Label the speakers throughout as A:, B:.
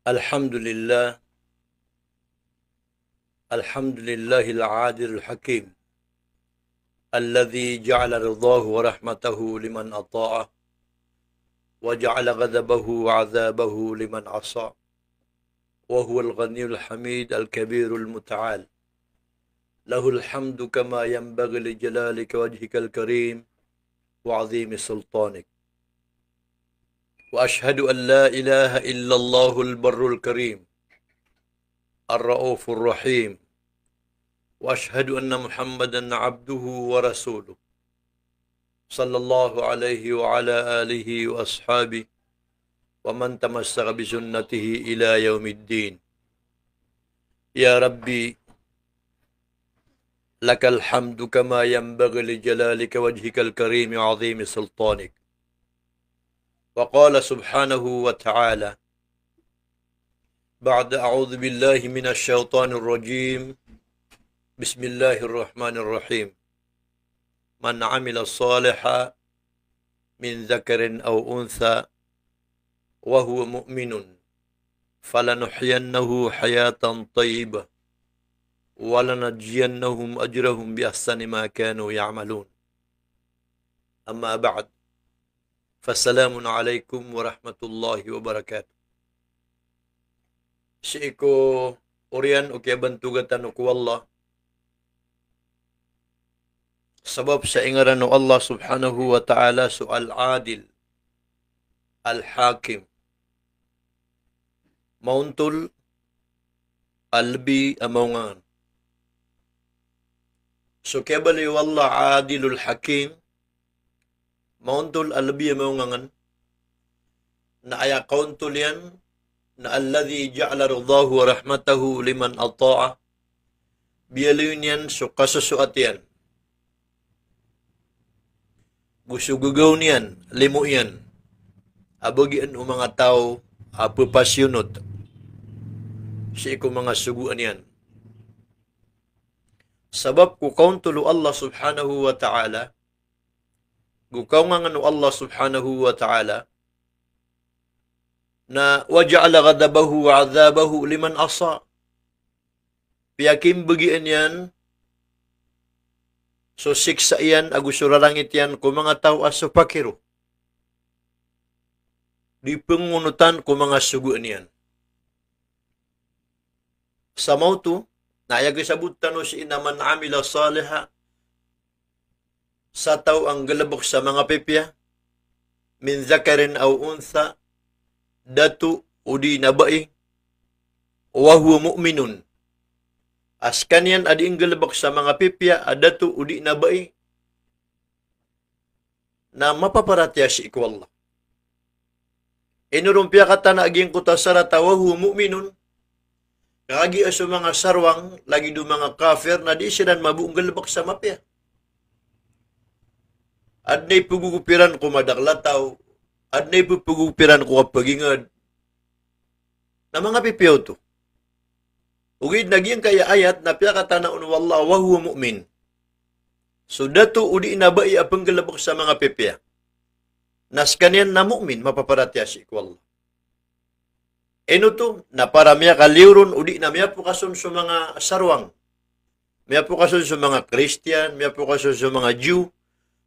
A: الحمد لله الحمد لله العادل الحكيم الذي جعل رضاه ورحمته لمن أطاعه وجعل غضبه وعذابه لمن عصى وهو الغني الحميد الكبير المتعال له الحمد كما ينبغي لجلالك وجهك الكريم وعظيم سلطانك وأشهد أن لا إله إلا الله البر الكريم الرؤوف الرحيم وأشهد أن محمدا عبده ورسوله صلى الله عليه وعلى آله وأصحابه ومن تمسك بسنته إلى يوم الدين يا ربي لك الحمد كما ينبغي لجلالك وجهك الكريم وعظيم سلطانك وقال سبحانه وتعالى بعد أعوذ بالله من الشيطان الرجيم بسم الله الرحمن الرحيم من عمل صالحا من ذكر أو أنثى وهو مؤمن فلنحيينه حياة طيبة ولنجزينهم أجرهم بأحسن ما كانوا يعملون أما بعد فالسلام عليكم ورحمة الله وبركاته Siiko Orian o kaya bantugatan o Allah sebab sa ingaran o Allah subhanahu wa ta'ala so al-adil al-hakim mauntul albi amongan so kaya bali o Allah adilul hakim mauntul albi amongan na aya kauntul yan na alladhi ja'ala ridahu wa rahmatahu liman ata'a biyalun yan so kasusuat yan gusugugaw niyan limo yan abagian o mga tao apapasyunot sa iko mga suguan yan sabab kukaw tulo Allah subhanahu wa ta'ala kukaw nga ano Allah subhanahu wa ta'ala na waja'ala ghadabahu wa 'adhabahu liman asa piyakim bagian yan so siksa yan agusurarangit yan kung mga tao aso pakiro di pengunutan kung mga suguan yan sa mauto na ayagisabutan no si inaman amila saliha sa tao ang galabok sa mga pipya min zakarin aw untha datu udi nabai wa huwa mu'minun askanyan adi inggalabak sa mga pipya adatu udi nabai na mapaparatya si iku Allah inurumpya kata na aging kutasara wa huwa mu'minun kagi aso mga sarwang lagi do mga kafir na di silan mabuong galabak sa mapya adnay pugugupiran ko madaklataw adnay pugugupiran ko kapagingad na mga pipyaw to. Ugid naging kaya ayat na piyakata na wallahu wa huwa mu'min. So dato udi nabai apang galabok sa mga pipya. Nas kanyan na mu'min mapaparatya si Allah. Eno to na para miya kaliwron udi na miya po kason sa mga sarwang. Miya po kason sa mga Christian, miya po kason sa mga Jew.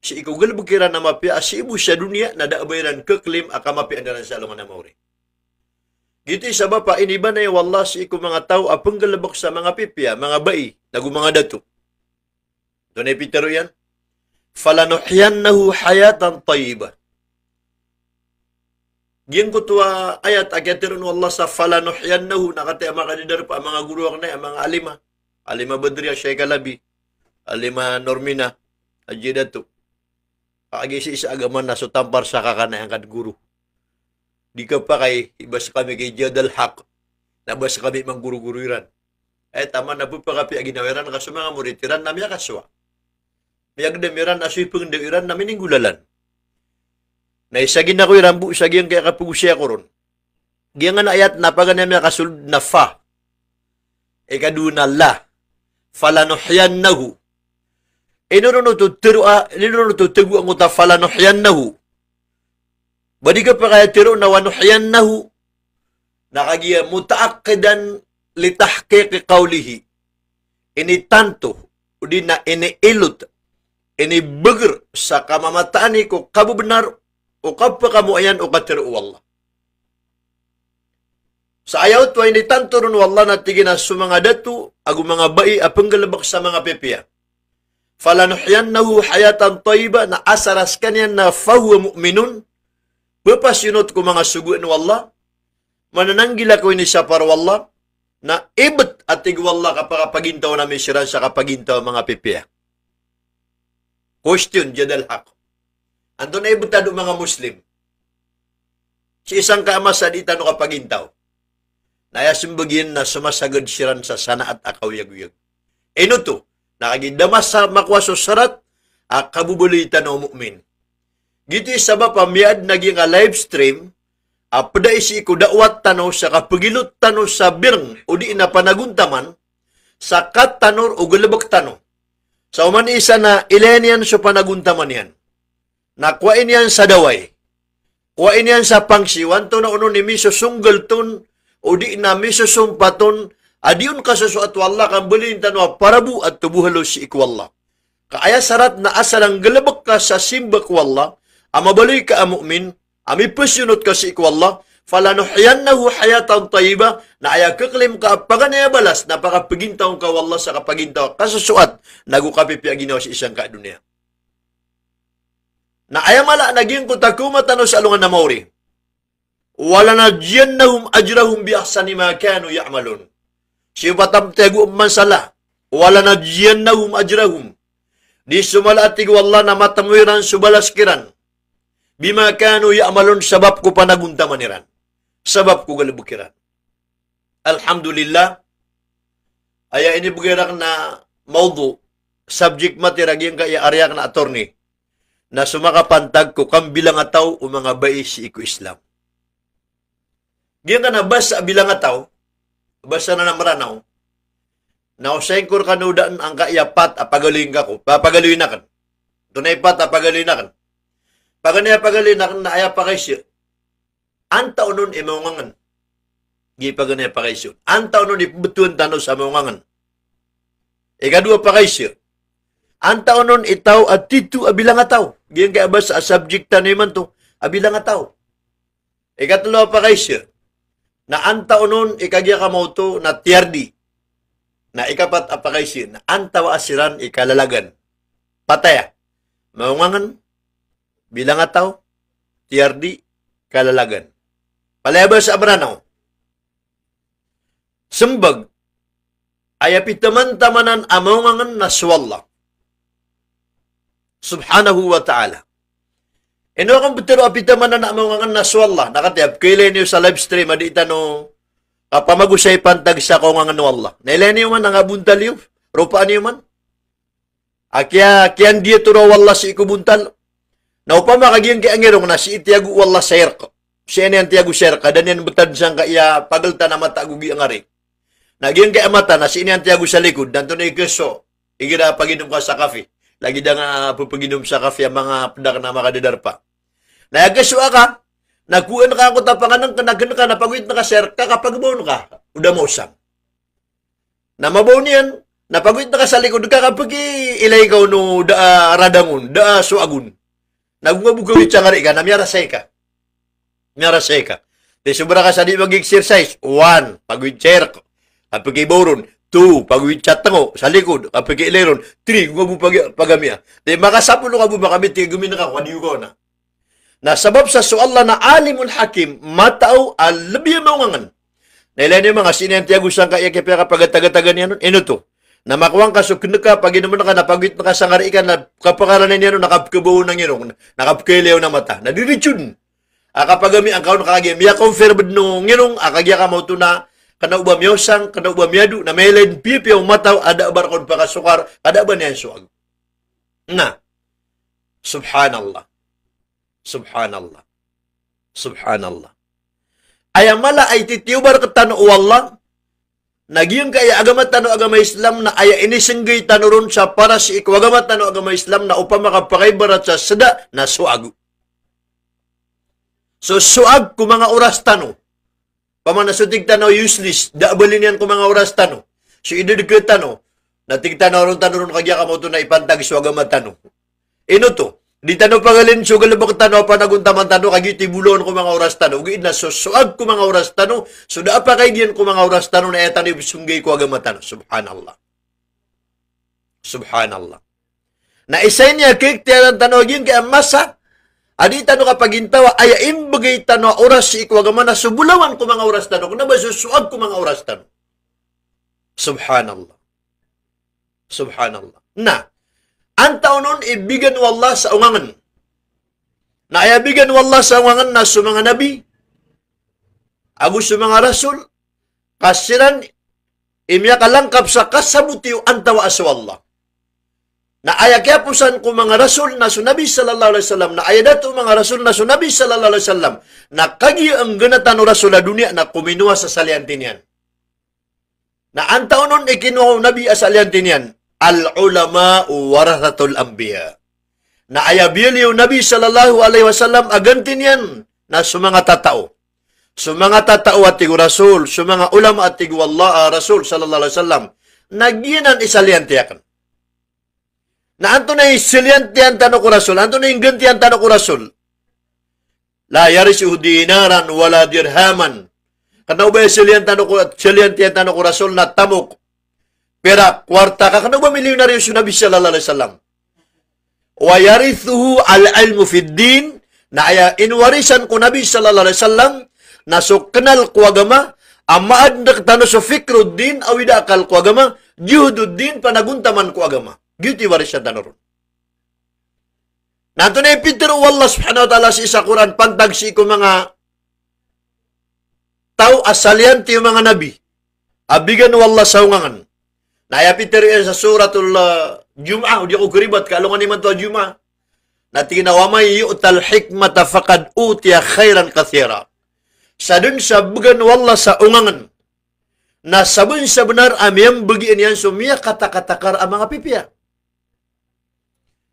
A: Si ikaw galabukira na mapya si ibu sa dunia na daabayran keklim akamapya andaran sa alungan na mauri. Giti sa bapa iniba na yung wallah si iku mga tao apang galabak sa mga pipya, mga bai, nagu mga dato. Doon ay pitero yan. Falanuhyannahu hayatan tayyibah. Giyang kutuwa ayat agyatirun wallah sa falanuhyannahu nakati ang mga kanidar pa, ang mga guruwak na, ang mga alima. Alima Badriya, Sheikh Alabi, alima Normina, adji dato. Agisi isa agaman na so tampar sa kakana ang kadguru. Di ka pa kay ibas kami kay Jadal Haq. Nabas kami mang guru-guruiran. Tama na po pa kapi aginawiran kaso mga muritiran na miya kaswa. Miyag damiran asipang dawiran na miningulalan. Na isagin na ko irambu isagin kaya kapugusya ko ron. Giyang nga na ayat napagan na miya kasulod na fa. Ikaduna la. Falanuhyannahu. Inuruno to tegu ang uta falanuhyannahu. Badi ka pa kaya tiro na wanuhyannahu nakagiya mutaakidan litahqiqi qawlihi. Ini tanto, udi na iniilot, ini beger sa kamamataan ko kabu benar o kapwa kamu ayan o katiru Allah. Sa ayaw to ay nitanto ron wallah na tigina sa mga datu agu mga bai apang galabak sa mga pepiya. Falanuhyannahu hayatan tayyiba na asaras kanyan na fahuwa mu'minun. Bapasyunot ko mga suguin wallah. Manananggila ko ini siya para wallah. Na ibet atig wallah kapagapagintaw na misiran sa kapagintaw mga pepiya. Question, jadal haq. Ando na ibutado mga Muslim. Si isang kaamasa di tanong kapagintaw. Naya simbagin na sumasagad siran sa sana at akawyag-yag. Ino to, nakagidamas sa makwaso sarat, akabubulitan o mu'min. Gito isaba pamiyad naging live stream, pada isi ko dawat tanaw sa kapagilot tanaw sa birng o di na panaguntaman, sa kat tanor o galabak tanaw. Sa uman isa na ilenian sa panaguntaman yan. Nakwain yan sa daway. Kuwain yan sa pangsiwan to na uno ni miso sunggal ton o di na miso sumpaton adiun kasusuat wallah kang balin tanwa parabu at tubuhalo si ikwallah. Kaaya sarat na asalang galabak ka sa simbak wallah, amabali ka amu'min, amipasyunot ka si ikwallah, falanuhyannahu hayatan tayyiba, na aya kaklim ka paganaya balas, na pakapagintaw ka wallah sa kapagintaw, kasusuat, nagukapipya ginawa si isang kadunia. Na aya mala naging kutakumatano sa alungan na mauri. Wala na jiyannahum ajrahum biahsani ma kanu ya'malun. Siya patam tegu mansala. Wala na jiyannahum ajrahum. Di sumalatig wallah na matamwiran subalaskiran. Bima kanu ya'malun sabab ko panaguntamaniran. Sabab ko galabukiran. Alhamdulillah. Aya ini bugirak na maudu. Subject matter aging kaya aryak na attorney. Na sumakapantag ko kang bilang ataw o mga bai si iku Islam. Diyan ka na basa bilang ataw, basa na namaranaw, na usayin ko kanudaan ang kaiyapat apagaluin ka ko, papagaluin na kan. Tunay pat apagaluin na kan. Paganay apagaluin na kan na aya pa kayo siya. Antaw nun imaungangan. Di paganay pa kayo siya. Antaw nun ipubutuan tanaw sa maungangan. Ikadua pa kayo siya. Antaw nun itaw at titu abilang ataw. Diyan kaya ba sa subject taniman to, abilang ataw. Ikatlo pa kayo siya. Na antaw nun ikagya ka mo to na tiyardi. Na ikapat apakay siya. Na antaw asiran ikalalagan. Pataya. Maungangan. Bilang ataw. Tiyardi. Kalalagan. Palaya sa abranaw. Sembag. Ayapitaman-tamanan amaungangan na swallah. Subhanahu wa ta'ala. Ino kang betero apitaman na mga naswallah. Nakatiyap, kailin niyo sa live stream, adita no, kapamagusay pantag sa kong nga Allah. Nailin niyo man, nangabuntal niyo, rupaan niyo man. Kiyan diya to raw wallah si ikubuntal. Na upama kagiyang kiangirong na si itiyagu wallah sayarka. Siya niyan tiyagu sayarka, dan yan betad siyang kaya pagalta na mata gugi ang ari. Nagyang kaya mata na si iniyan tiyagu sa likod, danto na ikeso, igira paginom ka sa kafe. Lagi da nga pupaginom sa kafe ang mga pedak na makadadarpa. Nayagaswa ka, nakuan ka ako tapangan ng kanagan ka, napagwit na ka, sir, kakapagbaon ka, uda mo usang. Na mabaon yan, napagwit na ka sa likod ka, kapag ilay ka no, da radangon, da suagun. Nagumabugawit siya nga rin ka, na miyarasay ka. Miyarasay ka. Di sobra ka sa di mag-exercise, 1, pagwit chair ko, kapag iboron, 2, pag-uwit chat tango, sa likod, kapag ileron, 3, kung mo pagamia. Di makasapon ka mo makamit, gumina ka, kadiyo ko na. Nasabab sa sualla na alimul hakim, matao, alabi ang maungangan. Nailan yung mga sinentiagusang kaya kaya kapag taga-taga niya nun, ino to, na makuwang ka, so ka, pag inuman ka, napagwit na ka sa ngari ka, na kapakaranan niya nun, nakapkabuo ng yun, nakapkailaw na mata, nadiritsyon. Kapagami, ang kaon kakagya, miya confirmed nung yun, akagya ka mo to na, kana uba miyosang, kana uba miyadu, na may lain pipiyaw mataw, ada barkod pakasukar, ada ba niyan suag? Na, subhanallah. Subhanallah. Subhanallah. Ayamala ay titiubar ka tano wallah, nagyang kaya agamat tano agama Islam na aya inisinggay tano ron sa para si ikwagamat tano agama Islam na upang makapakaibarat sa sada na suag. So suag kung mga oras tano, Pamanasutig tanaw useless. Daabalin yan ko mga oras tano. So ididikit tano. Nating tanaw ron tano ron kagya kamo to na ipantag suwagamat tano. Ino to. Di tano pagalin sugalabak tano panaguntaman tano kagyo tibulon ko mga oras tano. Ugid na susuag ko mga oras tano. So da pa kay diyan ko mga oras tano na etan sunggay ko agamat tano. Subhanallah. Subhanallah. Na isay niya kik tiyan tano gyud kay masa. Adi tano kapag intawa, ay imbagay tano oras si ikwagaman na subulawan ko mga oras tano. Kung na ba susuag ko mga oras tano. Subhanallah. Subhanallah. Na, ang taon nun, ibigan wallah sa ungangan. Na ayabigan wallah sa ungangan na sa mga nabi, agus sa mga rasul, kasiran, imya kalangkap sa kasabutiw antawa asa wallah. Na ayakyapusan ko mga rasul na sunabi sallallahu alaihi wasallam, na ayadato mga rasul na sunabi sallallahu alaihi wasallam, na kagi ang ganatan o rasul na dunia na kuminuha sa salyantin yan. Na ang taon nun ikinuha nabi sa salyantin yan, al-ulama warathatul anbiya. Na ayabil yung nabi sallallahu alaihi wasallam agantin yan na sumanga tatao. Sumanga tatao at tigo rasul, sumanga ulama at tigo Allah rasul sallallahu alaihi wasallam, nagyinan isalyantiyakan. Na anto na isilyantiyan tano ko rasul, anto na yung gantiyan tano ko rasul. La yarisuhu dinaran wala dirhaman. Kanaw ba isilyantiyan tano ko rasul na tamok. Pera, kwarta ka, kanaw ba milyonaryo si Nabi sallallahu alaihi wasallam. Wa yarithuhu al-ilmu fid din, na aya inwarisan ko Nabi sallallahu alaihi wasallam, na so kenal ko agama, amaad na tano so fikruddin, awida akal ko agama, juhududdin, panaguntaman ko agama. Giti waris siya tanoron. Nanto na Peter wallah subhanahu wa ta'ala sa isa Quran, pantag si ko mga tao asalyan ti mga nabi. Abigan wallah sa ungangan. Naya Peter sa suratul Jum'ah, di ko kuribat, kalungan ni man to Jum'ah. Na tinawamay yu'tal hikmata faqad utiya khairan kathira. Sa dun sa bagan wallah sa ungangan. Na sabun sa benar amiyang bagian yan sumia kata-katakar ang mga pipiya.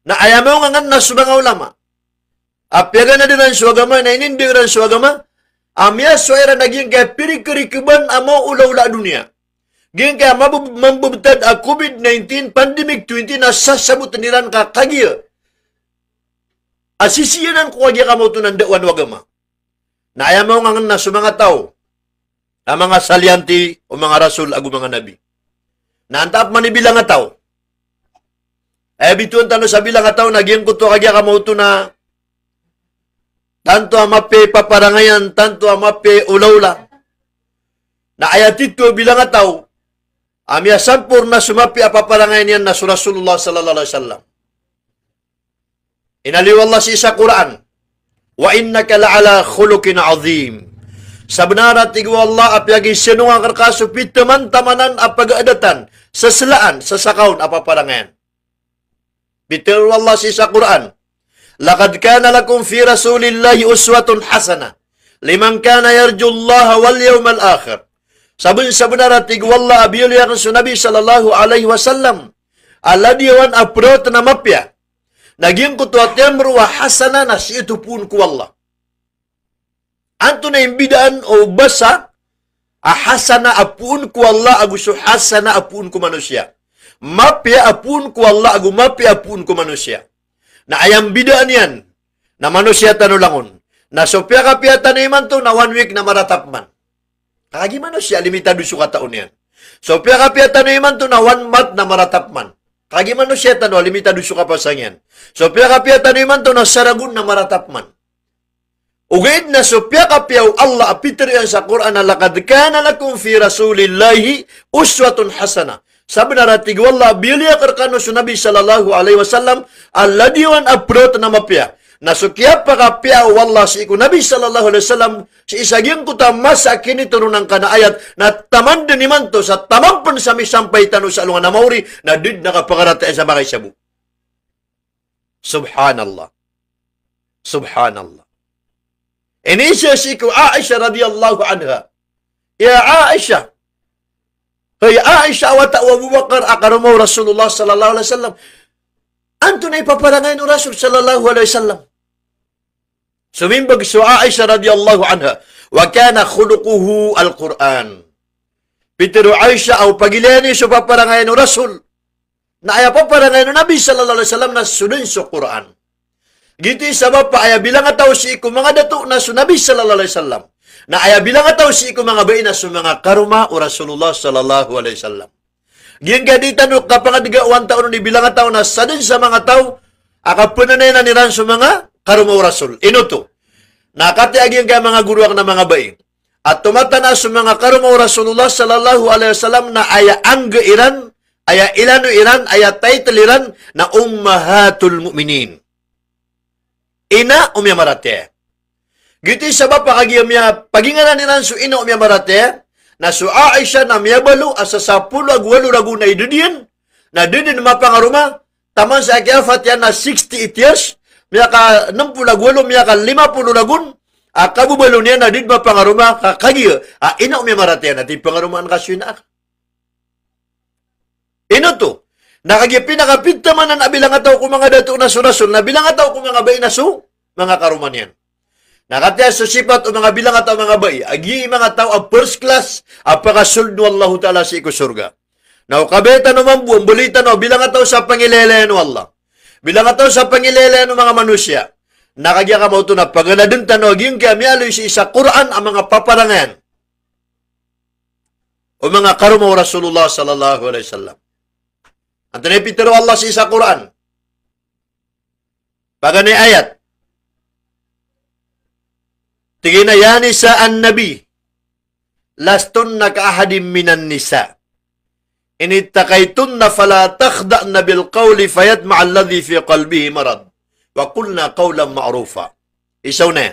A: Na ayaw nga na sa mga ulama. Apyagan na din ang suagama, na inindig ang suagama, amya suwera naging kaya pirikirikiban amo ula-ula dunia. Ging kaya mambubtad ang COVID-19 pandemic 20 na sasabutan niran ka kagya. Asisiyanan ko kagya ka mo ito ng dawan wagama. Na ayaw nga na sa mga tao, ang mga salyanti o mga rasul agu mga nabi. Na antap manibilang nga tao. Bituan tano sa bilang nga tao, nagyang kuto kagya ka mo ito na tanto amape paparangayan, tanto amape ulaula. Na ayatit ko bilang nga tao, amya sampur na sumapi apaparangayan yan na Rasulullah sallallahu alaihi wasallam. Inaliwallah si isa Quran, wa innaka la'ala khuluqin azim. Sabnara tigo Allah apyagi sinunga karkaso pitaman tamanan apagaadatan sa selaan sa sakaon apaparangayan. Bitul Allah si sa Quran. Laqad kana lakum fi Rasulillahi uswatun hasana liman kana yarjullaha wal yawmal akhir. Sabun sabenara tigo Allah abil ya Nabi sallallahu alaihi wasallam. Aladiwan aprot na mapya. Naging kutuat yamru wa hasana na si itu pun ku Allah. Anto na imbidaan o basa, ahasana apun ku Allah agusu hasana apun ku manusia. Mapya apun ku Allah agu mapya apun ku manusia. Na ayam bidaan yan, na manusia tanulangon. Na sopya kapya taniman to na 1 week na maratapman. Kagi manusia, limitado suka taon yan. Sopya kapya taniman to na 1 month na maratapman. Kagi manusia tanu, limitado suka pasangyan. Sopya kapya taniman to na saragun na maratapman. Ugaid na sopya kapyaw Allah apitri yan sa Quran na lakad kana lakum fi Rasulillahi uswatun hasana. Sabi na ratig wallah biliya karkano sa Nabi sallallahu alaihi wasallam aladiwan aprot na mapya. Nasukya pa kapyaw wallah si iku Nabi sallallahu alaihi wasallam si isagyang kuta masa kini turunang kana ayat na taman din iman to sa tamang pansami sampay tano sa alungan na mauri na did nakapangarata sa bakay sabu. Subhanallah. Subhanallah. Inisya si iku Aisha radiyallahu anha. Ya Aisha. Hey Aisha wa Abu Bakar akaramo Rasulullah sallallahu alaihi wasallam. Anto na ipaparangay no Rasul sallallahu alaihi wasallam. Sumimbag so Aisha radiyallahu anha. Wa kana khuluquhu al-Quran. Pitiro Aisha au pagiliani so paparangay no Rasul. Na aya paparangay no Nabi sallallahu alaihi wasallam na sunod sa Quran. Gitu sabab pa aya bilang ataw si iku mga dato na su Nabi sallallahu alaihi wasallam. Na aya bilang ataw si iku mga bayi na su mga karuma o Rasulullah sallallahu alaihi wasallam. Giyan kadita no kapangadiga 1 taon ni bilang ataw na sadin sa mga taw akapunanay na niran su mga karuma o Rasul. Inuto. Nakati agyan kay mga guruak na mga bayi. At tumatana sa mga karuma o Rasulullah sallallahu alaihi wasallam na aya angga iran, aya ilano iran, aya title iran na ummahatul mu'minin. Ina umya marate. Gitu sabab pakagiyam ya paginganan niran su ina umya marate na su Aisha na miyabalu asa 10 agwalu ragu na idudian na didin mapangaruma taman sa akiafat yan na 68 years miyaka 60 agwalu miyaka 50 ragun kabubalo niya na did mapangaruma kagiya ina umya marate na ti pangarumaan kasyon na ino to nakagya pinakapinta man na bilang ataw kung mga dato na surasul na bilang ataw kung mga bay na su mga karuman yan. Nakatya sa sipat o mga bilang ataw mga bay agi mga tao ang first class apakasuldo Allah ta'ala si ikusurga. Now kabeta no mambuang bulita no bilang ataw sa pangilele no Allah. Bilang ataw sa pangilele no mga manusya. Nakagya ka mo ito na pagaladun tanog yung kaya miyaloy si isa Quran ang mga paparangan o mga karumaw Rasulullah sallallahu alaihi wasallam. Ang tanipitero Allah si isa Quran. Pagani ayat. Tigina ya nisa an-nabi. Lastun nakahadim minan nisa. Inittakaytunna fala takhda'na bil qawli fayadma'a alladhi fi qalbihi marad. Wa kulna qawlan ma'rufa. Isaw na.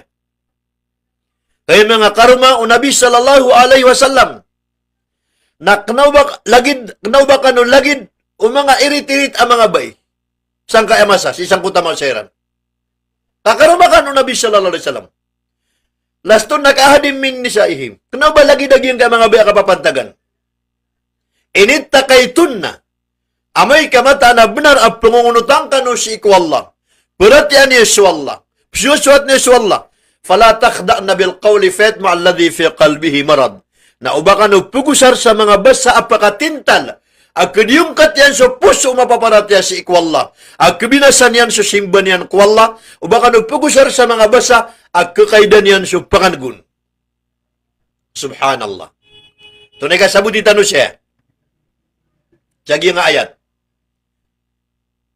A: Kaya mga karuma o Nabi sallallahu alaihi wasallam na knawbak kanu lagid o mga irit-irit ang mga bay. Sang kaya masas, isang kutamang sairan. Kakaruma kanu Nabi sallallahu alaihi wasallam. Laston nakahadim min nisaihim. Knawba lagid agyan ka mga bay akapapantagan. Inittakaytunna. Amay kamata na benar ang pangungunutan kanu si iku Allah. Perhatian Yesu Allah. Pisusuat Yesu Allah. Fala takhda'na bil qawli fatma alladhi fi qalbihi marad. Na ubakan pugusar sa mga basa apakatintal. Agkadiyong katyan sa puso mapaparatya si iku Allah. Agkabinasan yan sa simban yan ku Allah. Ubakan pugusar sa mga basa agkakaidan yan sa pangangun. Subhanallah. Tunay ka sabuti tanong siya. Sagi nga ayat.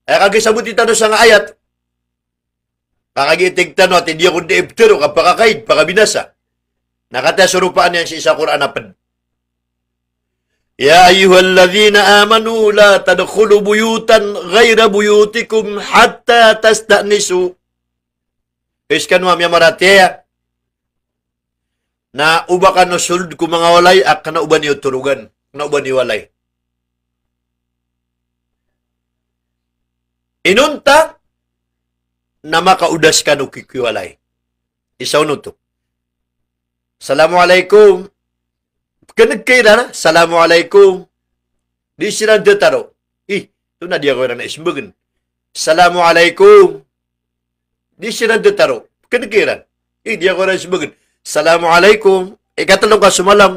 A: Ay kagisabuti tanong sa nga ayat. Kakagitig tanong at hindi ako deibtero kapakakaid, pakabinasa. Nakatasarupaan yan sa isa Quran apad. Ya ayyuhalladhina amanu la tadkhulu buyutan ghayra buyutikum hatta tasta'nisu. Iskan wa maratea na ubakan no sulod ko mga walay ak na uban niyo turugan, na uban ni walay. Inunta na makaudas ka no kikiwalay. Isaw no to. Assalamualaikum. Kanagkaira na. Assalamualaikum. Di sila detaro. Ito na diya ko na ismbagan. Assalamualaikum. Di sila detaro. Kanagkaira. Diya ko na ismbagan. Assalamualaikum. Ikatalong ka sumalam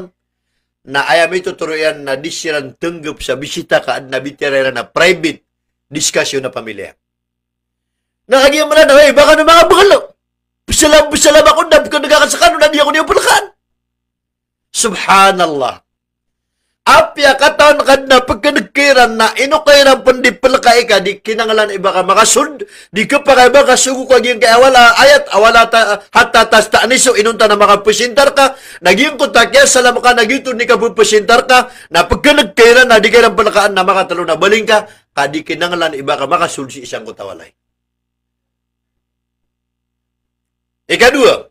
A: na ayam ito turuyan na di sila tanggap sa bisita ka at nabitira na private discussion na pamilya. Nakagiyang man na, baka na mga bakalo. Salam ako na, kung nagkakasakan, na di ako niyo palakan. Subhanallah. Apya katawan ka na pagkanagkiran na inukairan pandi palakay ka, di kinangalan iba ka makasund, di ka pa kayo ba kasugo ka yung kaya awala ayat, awala hatatas taaniso, inunta na makapusintar ka, naging kontakya, salam ka, nagito ni ka pupusintar ka, na pagkanagkiran na di ka ng palakaan na makatalo na baling ka, di kinangalan iba ka makasund si isang kutawalay. Ikadua,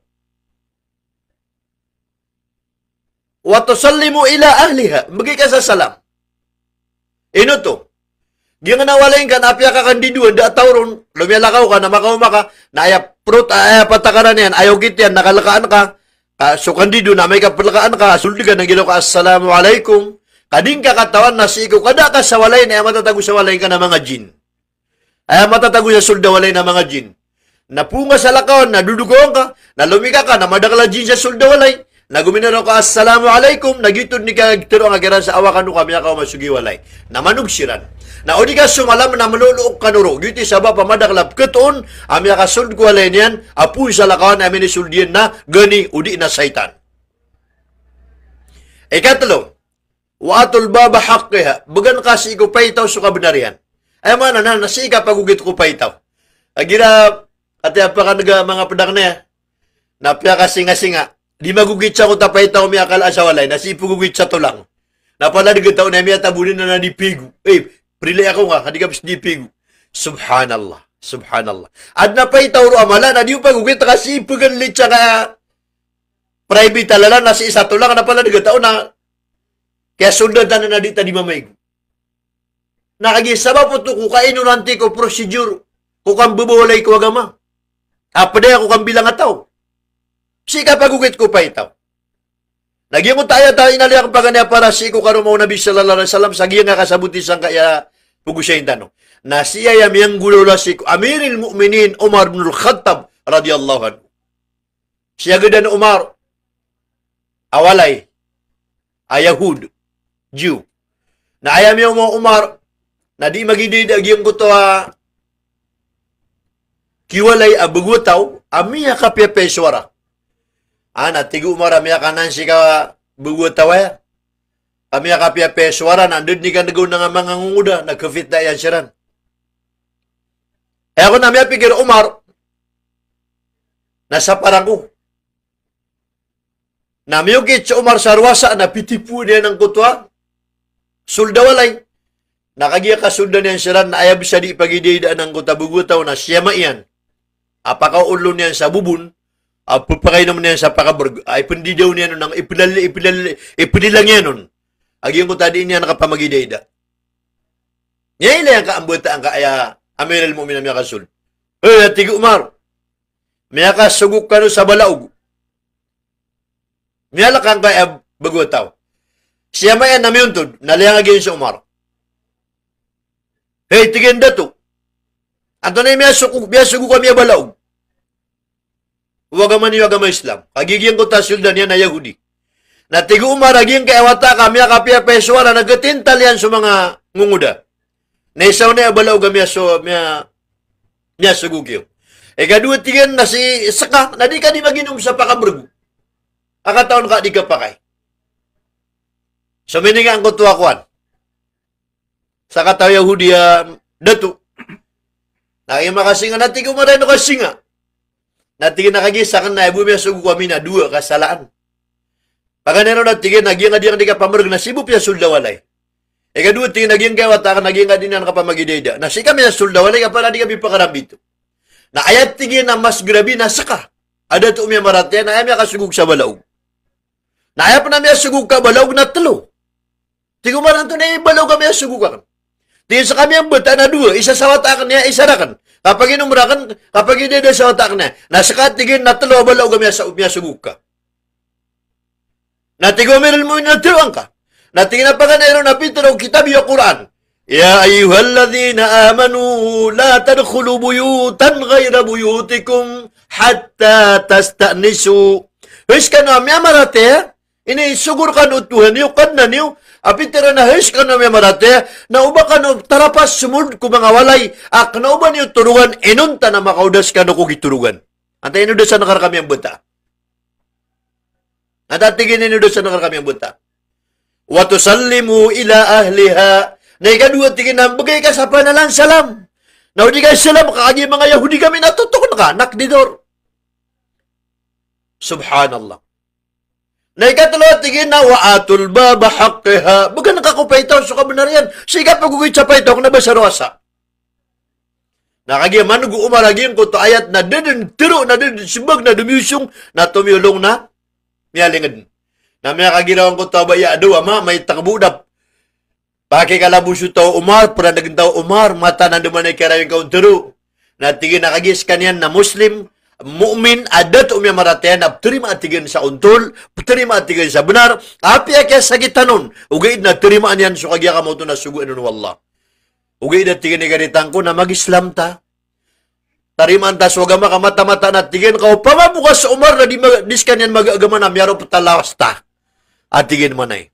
A: wa tusallimu ila ahliha, bagi ka sa salam. Ino to, di nga nawalain ka, napya ka kandiduan, da tauron, lumilakaw ka, na makauma ka, na aya prut, aya patakaran yan, ayaw kit yan, nakalakaan ka, so kandido na may kapalakaan ka, sulti ka, nagilo ka, assalamualaikum, kading ka katawan na sigo, kada ka sa walay, na aya matatago sa walay ka na mga jin. Aya matatago sa sulda walay na mga jin. napunga sa lakaw, nadudugong ka, nalumika ka, namadakala jin sa suldawalay, naguminaro ka, assalamualaikum, nagitod ni ka, tiro ang agiran sa awakan kami ako masugiwalay. Namanug siran. Na o di ka sumalam na maluluok kanuro, giti saba pamadaklap ketoon, amya ka suld ko alay niyan, apuy sa lakawan amin ni suldiyan na, gani udi na saitan. Ikatlo, waatul baba haqqiha, bagan kasi ko paitaw sa kabenarian. Ay mana na, nasika pagugit ko paitaw. Agira, ati apa ka mga pedang na napya ka singa-singa, di magugit siya ko tapaitaw miya kala asawalay, nasipugugit sa tulang. Napala nagataw na miya tabunin na nadipigo. Prilay ako nga, hindi ka dipigo. Subhanallah, subhanallah. At napaitaw ro amala, na di pa gugit kasi pagkalit siya ka private talala, nasi isa tulang, napala nagataw na kaya sundan na di tadi mamaygo. Nakagisaba po ito, kukain nanti ko procedure, kukang bubulay ko agama. Apa dia kukang bilang ataw. Sika pagugit ko pa itaw. Nagyang mo tayo inaliyak paganya para si ko karumaw Nabi sallallahu alaihi wasallam sa nga kasabuti sang kaya pugusya yung tanong. Na siya yang gulula si Amiril Mu'minin Umar bin Al-Khattab radhiyallahu anhu. Siya gadan Umar awalay Yahud Jew. Na ayam yung mga Umar na di magidid agyang ko to kiwalay abugutaw amiya kapya peswara. Tigu Umar amiya kanan si ka bugutaw amiya kapya peswara nandun ni ka nagaw na nga mga nguda nagkafit na yan siran. Ako na amiya pikir Umar nasa parang ko. Namiyukit sa Umar sarwasa na pitipu niya ng kutwa suldawalay. Nakagiya ka sundan niyan siran na ayab siya di pagididaan ng kutabugutaw na siya maiyan. Apakaulo niyan sa bubun, pupakay naman niyan sa pakaburg, ay pandidaw niya nun, ipinilang niya nun. Agiyang ko tadi niya nakapamagidida. Ngayon lang kaambuta ang kaaya, Amiril Mu'minin miya kasul. Tigo Umar, miya ka suguk ka sa balaog. Miya lakang kaya bagutaw. Siya mayan na miyuntod, naliyang agyan sa Umar. Tigin dato. Anto na miya suguk ka miya balaog. Huwag man Islam. Kagigyan ko tasuldan yan na Yahudi. Na tigo Umar, agyan kaya wata ka, miya kapya peswara, nagatintal yan sa mga ngunguda. Naisaw na balaog ka miya suguk yun. Kadua tingin na si Saka, na di ka di maginom sa pakabrug. Akataon ka, di ka pakay. So, mininga ang kutuakuan. Sa kataw Yahudi, dato. Nakaya makasinga, natin kumaray no kasinga. Natin nakagisakan na, ibu miya sugu kami na dua kasalaan. Paganero natin, nagyang nga di ka pamarag na sibu piya suldawalay. Kadua tingin, nagyang kaya watakan, nagyang nga di na nakapamagideda. Na si kami na suldawalay, kapala di kami pakarambito. Na ayat tingin na mas grabe na Saka. Ada to miya maratya, na ayam miya kasugug sa balaog. Na ayap na miya sugug ka balaog na talo. Tigumaran to na ibalaog ka miya sugug ka. Tingin sa kami ang bata na dua, isa sa watakan niya, isa rakan. Kapag inumrakan, kapag hindi na sa watakan niya, nasa katigin na talo balaog ka miya sugug ka. Natigumiral mo yung naturuan ka. Natingin na paganero na pitro kitab yung Quran. Ya ayyuhalladhina amanu la tadkhulu buyutan ghayra buyutikum hatta tasta'nisu. His ka na miya marate, ini sugur ka no Tuhan niyo, kad na niyo, apitira na his ka na miya marate, na uba ka no tarapas sumud ko mga walay, ak na uba niyo turugan, inunta na makaudas ka no kugiturugan. Antayin nyo sa nakar kami ang buta. Natatigin nyo sa nakar kami ang buta. Wa tusallimu ila ahliha. Na ikadua tingin na bagay ka sa panalang salam. Na hindi ka salam, kakagi mga Yahudi kami natutukon ka, nakdidor. Subhanallah. Na ikatalo tingin na waatul baba haqqiha. Baga nakakupay ito sa kabenarian. Siga pagugit sa paytok na basarwasa. Nakagi man umaragin ko to ayat na din tiro na din sibag na dumusong na tumulong na miyalingad. Na miya kagirawan ko to baya do ama may takbudap. Pakai kalabuso to Umar, pernah naging Umar, mata na duman ay karayong kaunturo. Na tingin nakagis kanyan na Muslim, mu'min, adat umya maratayan, na terima atigin sa untol, terima atigin sa benar, api kaya sagitanon, ugay na terimaan yan, so kagya ka mo ito na suguin nun wallah. Ugay na tingin ni ganitang ko na mag-Islam ta. Tariman ta so agama ka mata-mata na tigin ka pamabukas sa Umar na di diskan yan mag-agama na miyaro patalawas ta. At tigin man ay.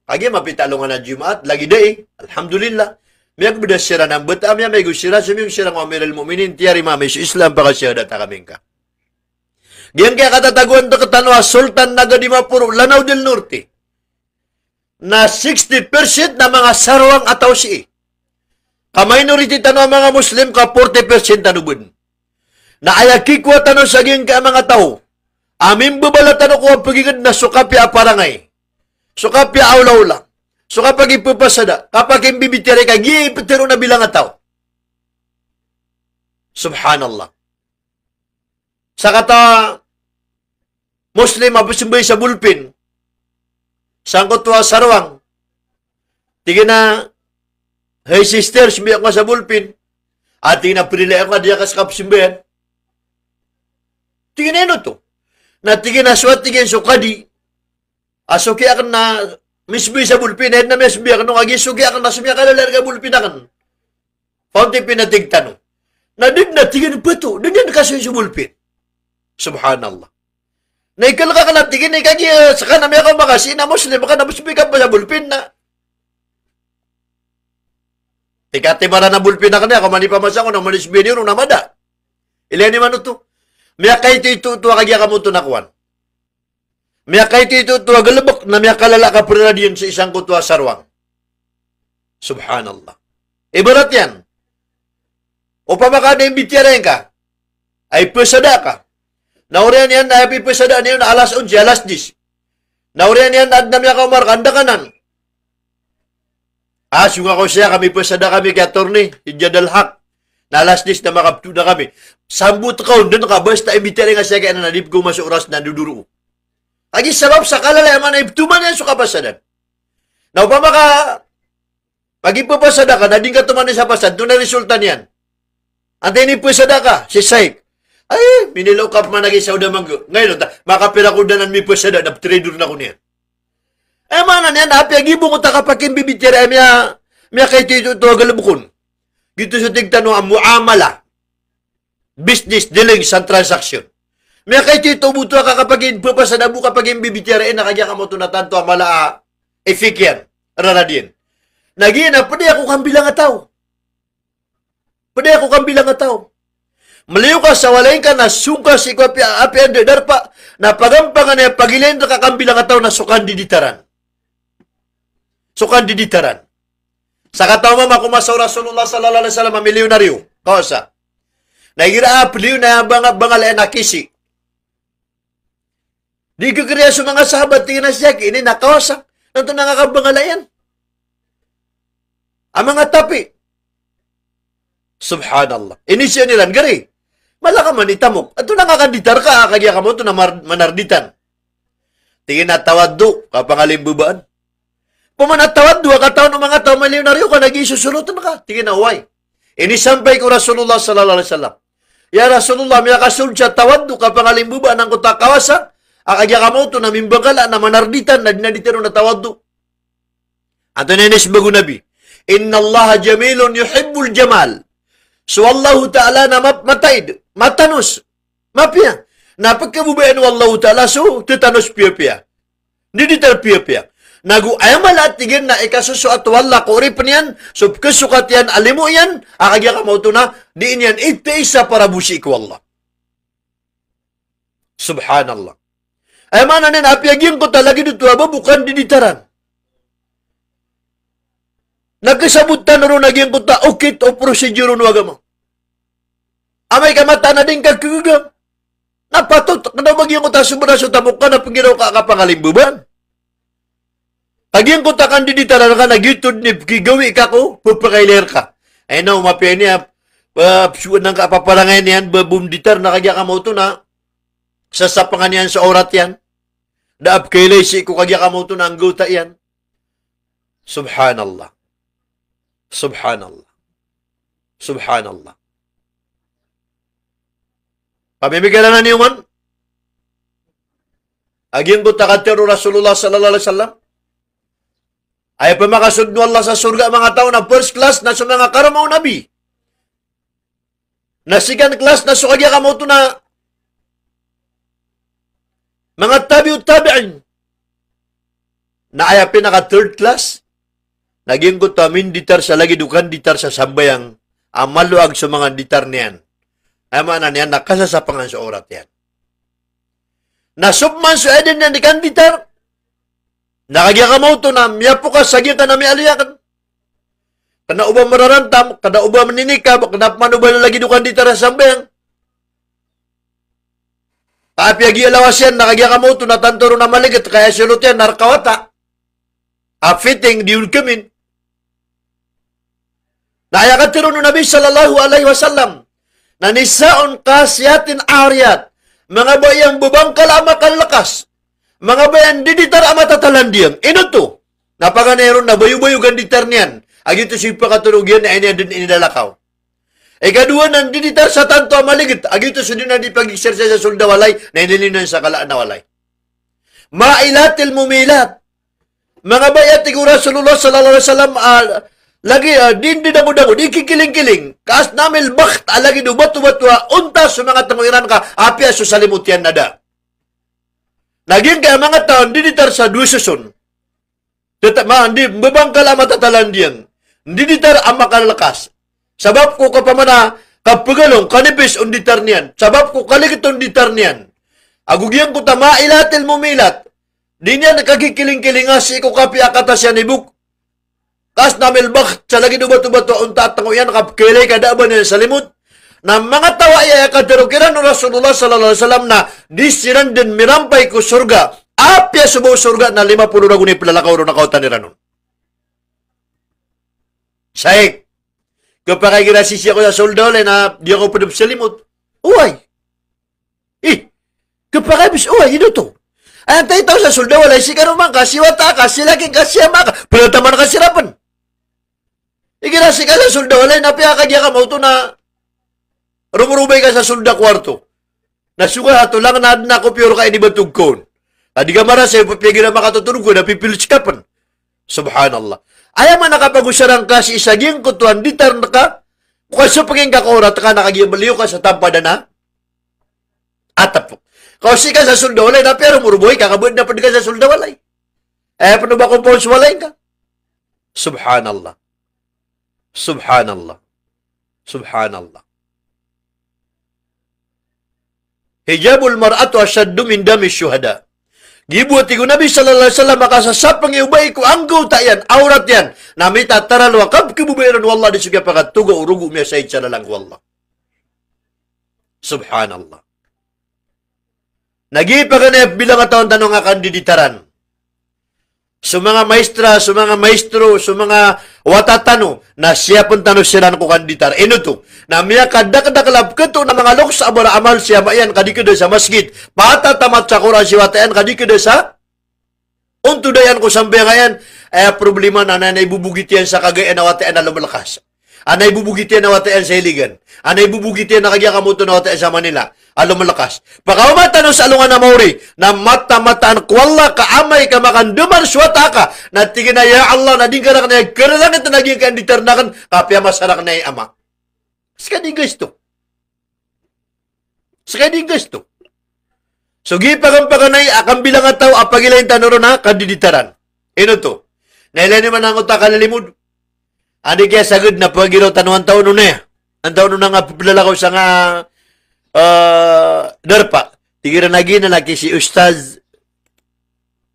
A: Kagi mapitalungan na Jumaat, lagi day, alhamdulillah. Miyag beda sira ng bata, miya may gusira, sumiyong sira ng amiril mu'minin, tiyari mami, sa Islam, baka siya data kaming ka. Diyan kaya katataguan to katanwa, Sultan Nagadimapuro, Lanao del Norte, na 60% na mga sarwang ataw si ka-minority tanong mga Muslim, ka 40% tanubun. Na ayakikwa tanong sa ka mga tao, aming babala tanong ko ang pagigad na sukapya aparangay, sukapya awlaw lang. So kapag ipupasada, kapag imbibitire ka, gipitiro na bilang ataw. Subhanallah. Sa kata Muslim, abusimbay sa bulpin, sangkot wa sarwang, tigin na, hey sister, simbiyak nga sa bulpin, at tigin na pinilayan ka diya kas kapsimbayan. Tigin na to. Na tigin na suwat tigin sukadi, asuki akan na, misbi sa bulpin, na misbi akan nung agisugi akan na sumiya kalalar ka bulpin akan. Paunti pinatigtano. Nadig na tigin pa to, ganyan kasi sa bulpin. Subhanallah. Na ikalaka ka na tigin, kagi saka na may ako makasi na Muslim, baka na misbi ka pa sa bulpin na. Tikati para na bulpin na ka na, kung manipamasa ko na manisbi niyo nung namada. Ilan ni mano to? May kay ito kagi ka mo to nakuan. Miya kay ito galabok na miya kalala ka prinadiyan sa isang kutwa sarwang. Subhanallah. Ibarat yan. O pamaka na imbitiyarin ka, ay pesada ka. Nauriyan yan na ay pesada niyo na alas 11, alas 10. Nauriyan yan na miya ka umar, kanda kanan. Yung ako siya, kami pesada kami kaya torni, Jadal Haq. Na alas 10 na makapto na kami. Sambut ka, doon ka, basta imbitiyarin ka siya kaya na nadip ko masuk oras na duduro. Agi sabab sa kalala man ay tuman yan sa kapasadan. Na upama ka, pag ipapasada ka, nading ka tuman sa pasad, doon na resulta niyan. Antay ni pasada ka, si Saik. Ay, minilaw ka man nag-isaw na manggo. Ngayon, makapira ko na mi pasada, na trader na ko niyan. Ay, mana niyan, hapi, agibong ko takapakin bibitira, miya kay tito ito agalabukon. Gito sa tigtanong ang muamala, business, dealings, and transaction. May kay tito buto ka kapag papasada mo kapag imbibitirain na kanya ka mo tunatanto ang malaa efikyan, raradin. Nagina, pwede ako kang bilang ataw. Pwede ako kang bilang ataw. Maliw ka sa walain ka na sungkas ikaw api ande darpa na pagampangan na pagilin ka kang bilang ataw na sukan diditaran. Sukan diditaran. Sa kataw mama kumasaw Rasulullah sallallahu alaihi wasallam milyonaryo. Kausa. Nagira apeliw na bangal na kisi. Di ko kaya sa mga sahabat, tingin na siya, ini nakawasak. Nanto nakakabangalayan. Ang mga tapi. Subhanallah. Ini siya nilan, gari. Malaka man itamok. At ito nakakanditar ka, kagya ka mo ito na manarditan. Tingin na tawaddo, kapangalimbuban. Pumanatawad, duwa ka taon ng mga tao, milyonaryo ka, nag-isusunutan ka. Tingin na, uway. Ini sampay ko Rasulullah sallallahu alaihi wasallam. Ya Rasulullah, miya kasul siya tawaddo, kapangalimbuban ng kuta kawasak. Akagya ka mo ito na mimbagala na manarditan na dinaditero na tawaddo. Ato ninis bago nabi. Inna Allah jamilun yuhibbul jamal. So Allah Ta'ala na mataid, matanus, mapya. Na pagkabubayan wa Allah Ta'ala so titanos piya-piya. Diditar piya-piya. Nagu ayamal at tigin na ikasuso at wala kuri pa niyan. So kasukat yan, alimu yan. Akagya ka mo ito na diin yan iti-isa para busi ko Allah. Subhanallah. Ay mana nin apiagin ko talaga dito aba bukan diditaran. Nagkasabutan na rin naging ko ta ukit o proseduro no agama. Amay kamata na din kagkagam. Napatot na maging ko ta sumuraso tamok ka na pagiraw ka kapangalimbuban. Paging ko ta kan diditaran ka nagyutod ni kigawi ka ko pupakailer ka. Ay na umapya niya suwan ng kapaparangayan yan babumditar na kagya ka mo ito na sasapangan yan sa orat yan. Daap kailay si ko kagya kamuto na ang guta yan. Subhanallah. Subhanallah. Subhanallah. Pamimigala na niyo man. Aging buta katero Rasulullah sallallahu alaihi wasallam. Ay pamakasudno Allah sa surga mga tao na first class na sa mga karamaw nabi. Na second class na sukagya ka mo ito na mga tabi'ut-tabi'in. Na ay pinaka third class. Naging ko tamin ditar sa lagi dukan ditar sa sambayang maluag sa mga ditar niyan. Ay mana niyan nakasasapangan sa orat yan. Nasubman sa edin niyan di kan ditar. Nakagya ka mo ito na miyapo ka sagya ka na mialiyakan. Kana uba mararantam, kada uba maninikab, kada manuba na lagi dukan ditar sa sambayang. Kaapyagi alawas yan, nakagya ka mo ito na tantoro na maligit, kaya silot yan, narkawata. Fitting, diul kamin. Nayakatiro no Nabi sallallahu alaihi wasallam na nisaon kasiyatin ariyat mga bayang bubangkal amakal lakas mga bayan diditar amatatalandiyang ino to napaganero na bayu-bayugan ditar niyan agito si pakatulugyan na ini din inidalakaw kadua nan diditar sa tanto amaligit agito sudin na di pag-exercise sa suldawalay na inilinan sa kalaan na walay mailatil mumilat mga bayat tigura Rasulullah sallallahu alaihi wasallam lagi, din dinamo-damo, di kikiling-kiling. Kaas namil bakht, alagi dubat-dubat-wa, untas sa mga tamangiran ka, apya sa salimutyan na da. Naging kaya mga taon, diditar sa dususun. Di, babangkal ang matatalandiyan. Diditar ang makalakas. Sabab ko kapamana, kapagalong, kanipis ang ditar niyan. Sabab ko kaligit ang ditar niyan. Agugyan ko tama, ilatil mumilat. Di niya nakakikiling-kiling si ko kapi akatas yan ibuk. Kas namil bak sa lagi dubat-dubat unta at tango yan kapkilay kadaban niya sa limot na mga tawa iya katirukiran ng Rasulullah sallallahu alaihi wasallam na disiran din mirampay ko surga apya subo surga na 50 na guni pilalakaw ro nakautan ni ranon. Saik kapag ginasisi ako sa soldole na di ako pwede sa limot uway kapag bis uway ino to antay tao sa soldole si karuman kasiwata ka silaking kasiyama ka pinataman ka sirapan. Iginasi ka sa sulda, walay napiyakagya ka mo ito na rumurubay ka sa sulda kwarto. Nasuga hato lang na ko pure ka inibatug ko. Adi ka mara sa'yo, papiyagin na makatutulog ko, napipilits ka pan. Subhanallah. Ayaw man nakapag-usarang ka si isaging kutuan, ditar na ka, kung sa paging kakorat ka, nakagyan maliw ka sa tampada na, atap. Kasi ka sa sulda, walay na pero muruboy, kakabud na pa ka sa sulda, walay. Paano ba kung pons walay ka? Subhanallah. Subhanallah. Subhanallah. Hijabul mar'atu asyaddu min dami syuhada. Gibuti ko Nabi sallallahu alaihi wasallam makasasapang iubay ko anggaw ta yan, aurat yan. Namita taral wakab kibubayran wallah di suga pakatuga urugu miya sa itsala lang wallah. Subhanallah. Nagipaganep bilang ataon tanong nga kandiditaran. Sa mga maestra, sa mga maestro, sa mga watatano, na siya pun tanong sila ko kanditar. Ino to, na miya kadak-dakalab kato na mga loks abara amal siya mayan kadikida sa masjid. Patatamat sa kura si watayan kadikida sa untudayan ko sambil ngayon, problema na naibubugit yan sa kagayan na watayan na lumalakas. Anay bubugitian na watayan sa Iligan. Anay bubugitian na kagya kamuto na watayan sa Manila. Alam malakas. Pagkawamatan sa alungan na Mauri, na mata-mataan kwalla kaamay ka makanduman swata ka, na tingin na ya Allah, na di ka na kanay, karalangit na naging kanditarnakan, kapya masarak na yung ama. Saka di gusto. Saka di gusto. So, gipagam paganay, akang bilang at tao, apagilayin tanuro na, kandiditaran. Ino to. Nailan naman ang utak kalalimod. Adi kaya sagad na pagiraw tanuan taon nun eh. Ang taon nun nga pipilala ko sa nga darpa. Tigira na ginanaki si Ustaz.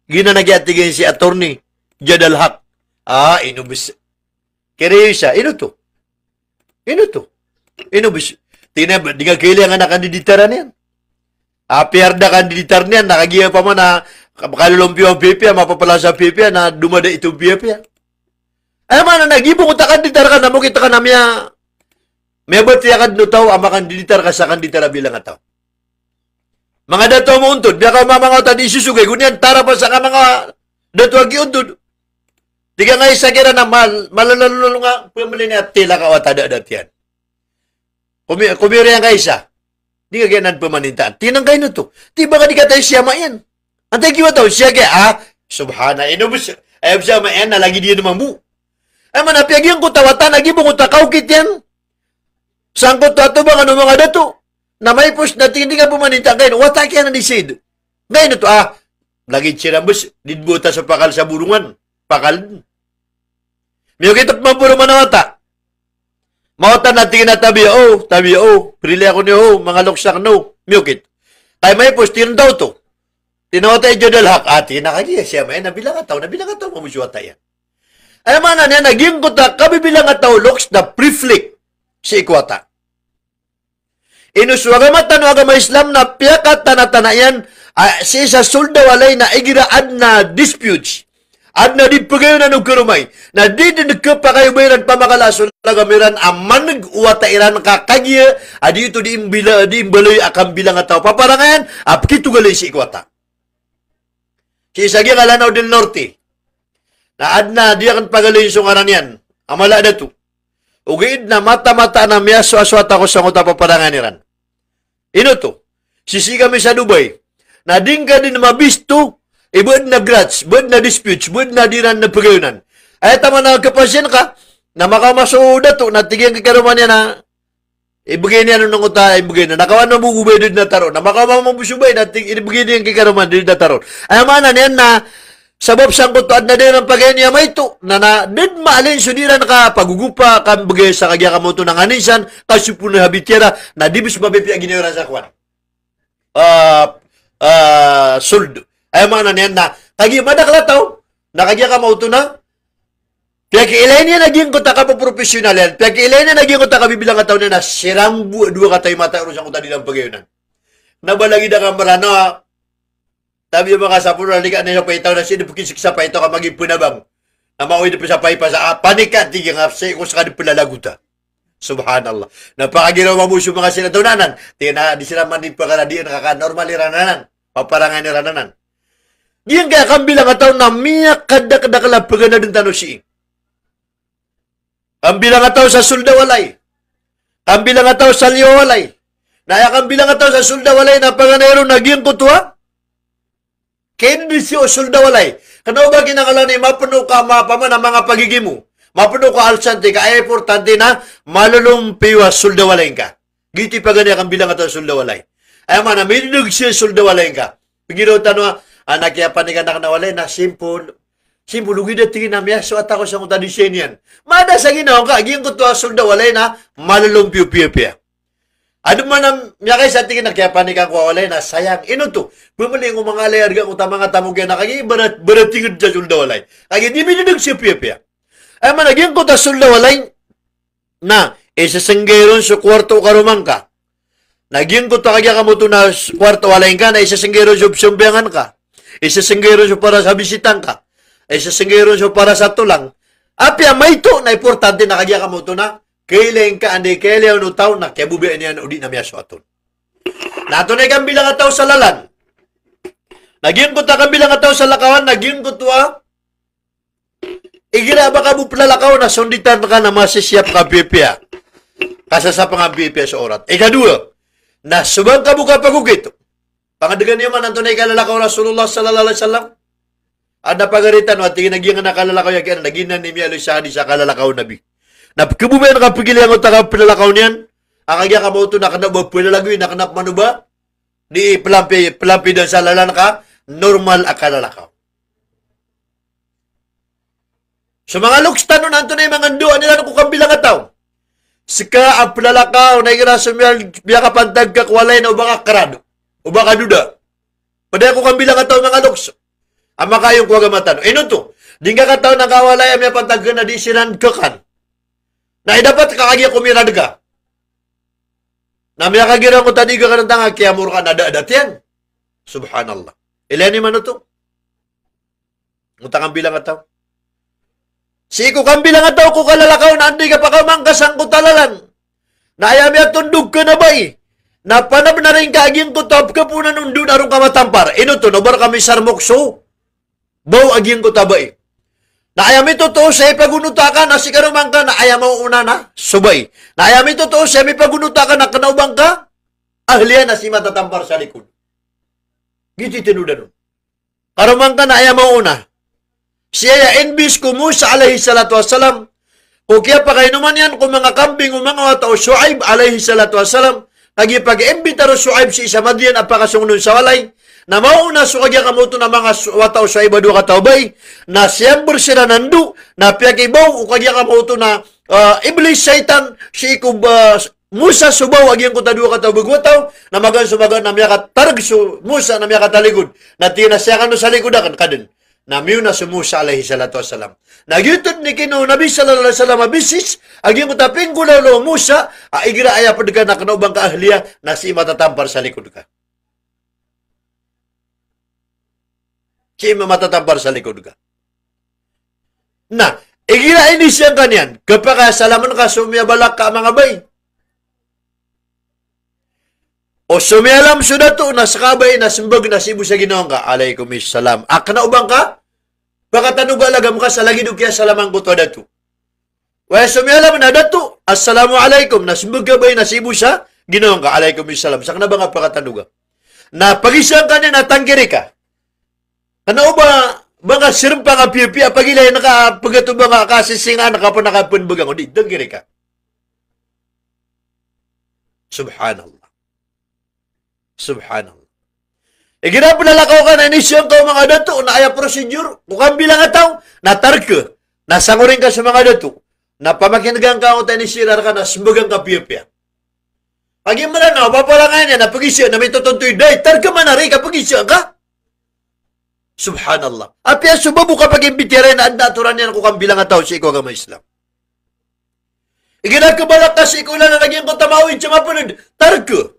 A: Ginanaki at tigin si Attorney Jadal Haq. Inubis. Kaya siya, ino to? Ino to? Inubis. Tingnan, di ka kailangan na kandiditaran yan. Pierda kandiditar niyan, nakagiya pa man na kalulumpyo ang PPA, mapapala sa PPA na dumada itong PPA. Ay man, nagibong utakan ditar ka na mo kita ka na miya. May ba't siya ka nutaw, ama kandiditar ka sa kandiditara bilang ataw. Mga dato mo untod, biya ka mamang otan isusugay, kunyan, tara pa sa ka mga dato agi untod. Di ka nga isa kira na malalalulong nga, pumili niya tila ka watada datiyan. Kumiri ang ka isa, di ka ganan pamanintaan. Tinang kayo na to, di ba ka di ka tayo siya mayan? Antay kiwa tayo, siya kaya, subhana, inubos, ayab siya mayan, nalagi diya naman mo. Ay manapyagyan ko tawatan, nagibong ko takaw kit yan. Sangkot to ato bang ano mga dato? Na may pus na hindi nga pumanita ngayon. Wata kaya na nisid. Ngayon ito, lagi sinambos, didbuta sa pakal sa burungan. Pakal. Miyo kitap mapuro manawata. Mawata na tingin na tabi, Prili ako niyo, mga loksak no. Miyo kit. Kaya may pus, daw to. Tinawata yung jodal hak. Tinakagiya siya may nabilang ataw, mamusuwata yan. Ay mana niya, naging kuta, kabibilang ataw, loks na preflick si ikwata. Inuswaga matan agama Islam na piyakat tanatanayan si isa sulda walay na igiraan na disputes. At na di pagayon na nagkarumay. Na di nagkapakayubayran pamakalaso na gamiran aman nag-uwatairan kakagya. Adi ito di imbaloy akang bilang at tao. Paparangayan, apkito galay si ikwata. Si Isagi Kalanaw del Norte. Na adna di akan pagaloy yung sungaran yan. Amala na to. Ugid na mata-mata na miyaso-aswat ako sa nguta paparanganiran. Ino to, sisi kami sa Dubai, na din ka din mabisto, ibad na grats, bad na disputes, bad na diran na pagayunan. Ay tama na kapasyan ka, na makamasuda to, na tigyan kikaruman niya na, ibigay niya nung nguta, ibigay na, nakawan na bugubay din na taron, na makamamabusubay, na ibigay niya kikaruman din na taron. Ay manan yan na, sabab sang kutuan na din ang pagay niya may ito, na din maalin suniran ka, pagugupa, kambagay sa kagya ka mo ito ng anisan, kasi po na habitira, na di bis mabipi ang ginayuran sa kwan. Suldo. Ay mga na yan na, kagya madaklataw, na kagya ka mo ito na, kaya kailay niya naging kuta ka pa profesional yan, kaya kailay niya naging kuta ka bibilang kataw na sirambu, dua kataw mata, urusang kuta din ang pagayunan. Nabalagi na ka marano, tabi yung mga sapuro, halika na yung paitaw na siya, pagkisik sa paitaw ka maging punabang. Na mauwi na pa sa paipa sa panika, tigil nga, sa ikos ka din palalaguta. Subhanallah. Napakaginawa mo yung mga sinatunanan. Tingnan na, di sila man din pa ka na, di nakaka-normal irananan. Paparangan irananan. Diyan kaya kambilang ataw na miyak kada-kada-kalapagan na din tanong siya. Kambilang ataw sa suldawalay. Kambilang ataw sa liyawalay. Naya kambilang ataw sa suldawalay na panganero naging kutuha. Kaya din siya suldawalay. Kano ba kinakala ni mapuno ka mapaman ang mga pagiging mo? Mapuno ka alsante ka, ay importante na malulumpiwa suldawalay ka. Giti pa ganyan kang bilang ito suldawalay. Ay man, minug siya suldawalay ka. Pagiraw tanong, anak kaya panikan na nawalay na simple. Simple, ugid na tingin na miya, so at ako sa kong tradisyon yan. Mada sa ginaw ka, giyang ko ito suldawalay na malulumpiwa. Ano man ang miyakay sa tingin na kaya panikan ko walay na sayang. Ino to, bumali ng mga alayarga kung mga tamog yan na kaya baratingin sa suldawalay. Kaya di minunag siya piya. Ay man, naging ko ta suldawalay na isasanggeron sa kwarto karumang ka. Naging ko ta kaya kamuto na kwarto walay ka na isasanggeron sa sumbiyangan ka. Isasanggeron sa para sa bisitang ka. Isasanggeron sa para sa tulang. Apya may to na importante na kaya kamuto na kailan ka, andi kailan no tao na kaya bubiyan niya na udi na miya so aton. Nato na kang bilang ataw sa lalan. Naging ko ta kang bilang ataw sa lakawan, naging ko to igira ba ka buplalakaw na sunditan ka na masisyap ka pipiya. Kasasa pa nga pipiya sa orat. Ikadua, na subang ka buka pagugit. Pangadagan niyo man, ang tunay kalalakaw Rasulullah sallallahu alaihi wasallam. At napagaritan, at tingin nga nakalalakaw yan, naginan ni Miyalo sa hadis sa kalalakaw nabi. Napakabubayan na kapigili ang utang pilalakaw niyan. Ang kagya ka mo ito nakanap pilalagwi, nakanap mano ba? Di pelampi dan sa lalan ka, normal akalalakaw. Sa mga lukstan nun, anto na yung mga nduan nila kung kambilang ataw. Sika ang pilalakaw na igraso biya ka pantag kakwalay na ubang akarado. Ubang kaduda. Padaya kung kambilang ataw mga luks. Ang makayong kuwagamatan. Ino to, di nga kataw na kawalay ang pantag na di sinan kakan. Na dapat kakagya kumirad ka. Na may kagira ko tadi ka ng tanga, kaya muro ka nada-adat yan. Subhanallah. Ilan ni man ito? Utang ang bilang ataw. Si ko kang bilang ataw ko kalalakaw na hindi ka pa kamangkasang ko talalan. Na ayami at tundog ka na ba eh. Na panab na rin kaaging ko tab ka po na nung doon arong kamatampar. Ino to, nabar kami sarmokso. Baw aging ko tabay. Na ayami totoo siya ipagunuta ka na si karumang ka na ayam mo una na subay. Na ayami totoo siya ipagunuta ka na kanaubang ka ahliyan na si matatampar sa likod. Giti tinuda nun. Karumang ka na ayam mo una. Siya ya inbis ko Musa alaihi salatu wassalam O kaya pakainuman yan kung mga kambing o mga tao Shu'aib alayhi salatu wasalam, lagi pag-imbitaro Shu'aib si isa Madian apakasunod sa walay, na mauna sukagya kamuto na mga watao Shu'aib adu katawbay, na siyambur sila nandu, na piyakibaw o kagya kamuto na Iblis, Satan, si ikub Musa subaw agyang ko tadua katawbag wataw, na magan sumagan na miya katarg Musa na miya kataligod, na tinasyakan no sa likodakan kadin. Namiyo na si Musa alayhi salatu wasalam. Nagyutod ni kino Nabi sallallahu alaihi wasallam bisis, agyang utapin gulaw lo Musa, igira aya padka na kanaubang kaahliya na si matatampar sa likod ka. Si matatampar sa likod ka. Na, igira ini siyang kanyan, kapag salaman ka sumiyabalak ka mga bay. O sumiyalam sudah to, nasakabay, nasimbag, nasibu sa ginoong ka, alaikumissalam. Akna ubang ka? Baka tanuga lagam ka sa lagi dukya salamang ko to datu. Waya sumiyalam na datu, assalamualaikum, nasimbag ka ba'y nasibu sa ginoong ka, alaikumissalam. Sakna ba nga pakatanuga? Na pagisang ka niya, natanggiri ka. Ano ba, mga sirpa nga piya-piya, pagilay nakapagato ba nga kasisingan, nakapunbagang, o di, tanggiri ka. Subhanallah. Subhanallah. Ginapalakaw ka na inisyon ka mga dato na aya procedure. Kung bilang ataw, natarka. Nasangurin ka sa mga dato. Napamakinagaang ka o tayo nisirar ka na sumbagang ka piya-piya. Pagi mo na papalangan niya na pag-isyon na may tutuntoy. Day, tarka man na rin ka pag-isyon ka. Subhanallah. Apya subabu ka pag-imbitirin na naturan niya kung bilang ataw sa ikaw agama Islam. Iginakabalak ka sa ikaw lang na naging kutamawin sa mapunod. Tarka.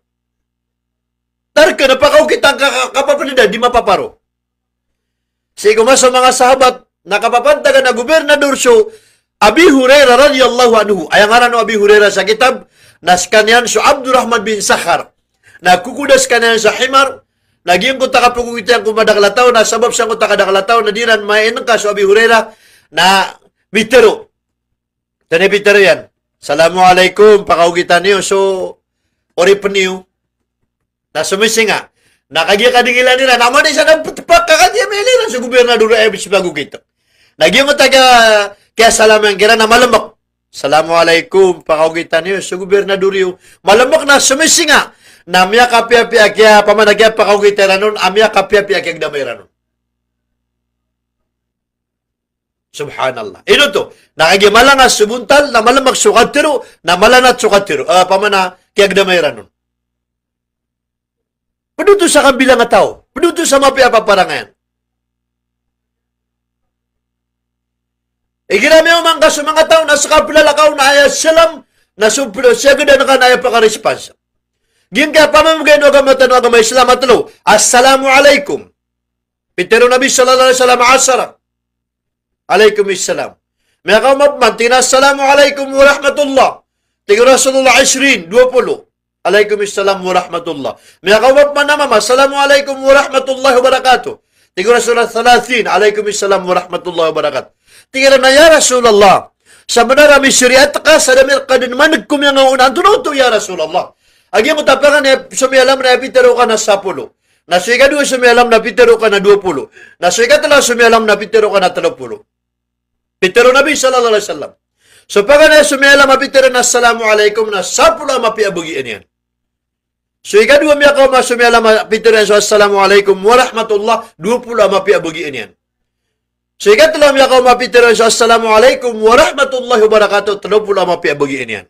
A: Tarka, napakaw kitang kapapanida, di mapaparo. Sige sa mga sahabat, nakapapantagan na gobernador so, Abi Hurairah radiyallahu anhu, ay ang aran no Abi Hurairah sa kitab, nas kanyan so Abdurrahman bin Sakhar, nakukudas kanyan sa himar, naging kung takapagugitian kung madaklataw, na sabab siyang kung takadaklataw, na dinan mainang ka so Abi Hurairah, na bitero. Tani bitero yan. Assalamualaikum, pakaugitan niyo, so, ori pa niyo, na sumisinga, nakagya kadingilan nila, naman isa ng pagkakadya may liran sa gobernador ay bago kita. Nagyang mo taga, kaya salaman kira na malamak. Assalamualaikum, pakaugitan niyo sa gobernador yun. Malamak na sumisinga, na miya kapya-pya kaya pamanagya pakaugitan nun, amya kapya-pya kaya damay ranon. Subhanallah. Ino to, nakagya malangas subuntal, na malamak sukatiro, na malanat sukatiro, pamana kaya damay ranon. Penuto sa kabilang tao. Penuto sa mapiapaparangan. Iginami ang mga sa mga tao na sa kapilalakaw na ayas salam na suplo siya ganda na kanaya pakarespansa. Gin ka pamamagay no agamatan no agamay Islam at lo. Assalamualaikum. Pitero Nabi sallallahu alaihi wasallam asara. Alaikumissalam. May kaumapman, assalamualaikum warahmatullah. Tiga Rasulullah 20, 20. Alaikumissalam warahmatullah. May kawat man naman, assalamualaikum warahmatullahi wabarakatuh. Tinggal Rasulullah 30, alaikumissalam warahmatullahi wabarakatuh. Tinggal na ya Rasulullah, sa manarami syariat ka, sa damil ka din managkum yung unang tunuto ya Rasulullah. Agi mo tapangan na sumialam na pitero ka na 10. Nasuy ka doon sumialam na pitero ka na 20. Nasuy ka tala sumialam na pitero ka na 30. Pitero Nabi sallallahu alaihi wasallam. So pagka na sumialam na pitero na assalamualaikum na 10 mapiabugian yan. So ikadua miya ka masumialam pitero so assalamualaikum warahmatullah 20 mapiabugian yan. So ikatlo miya ka mapitero so assalamualaikum warahmatullahi wabarakatuh 30 mapiabugian yan.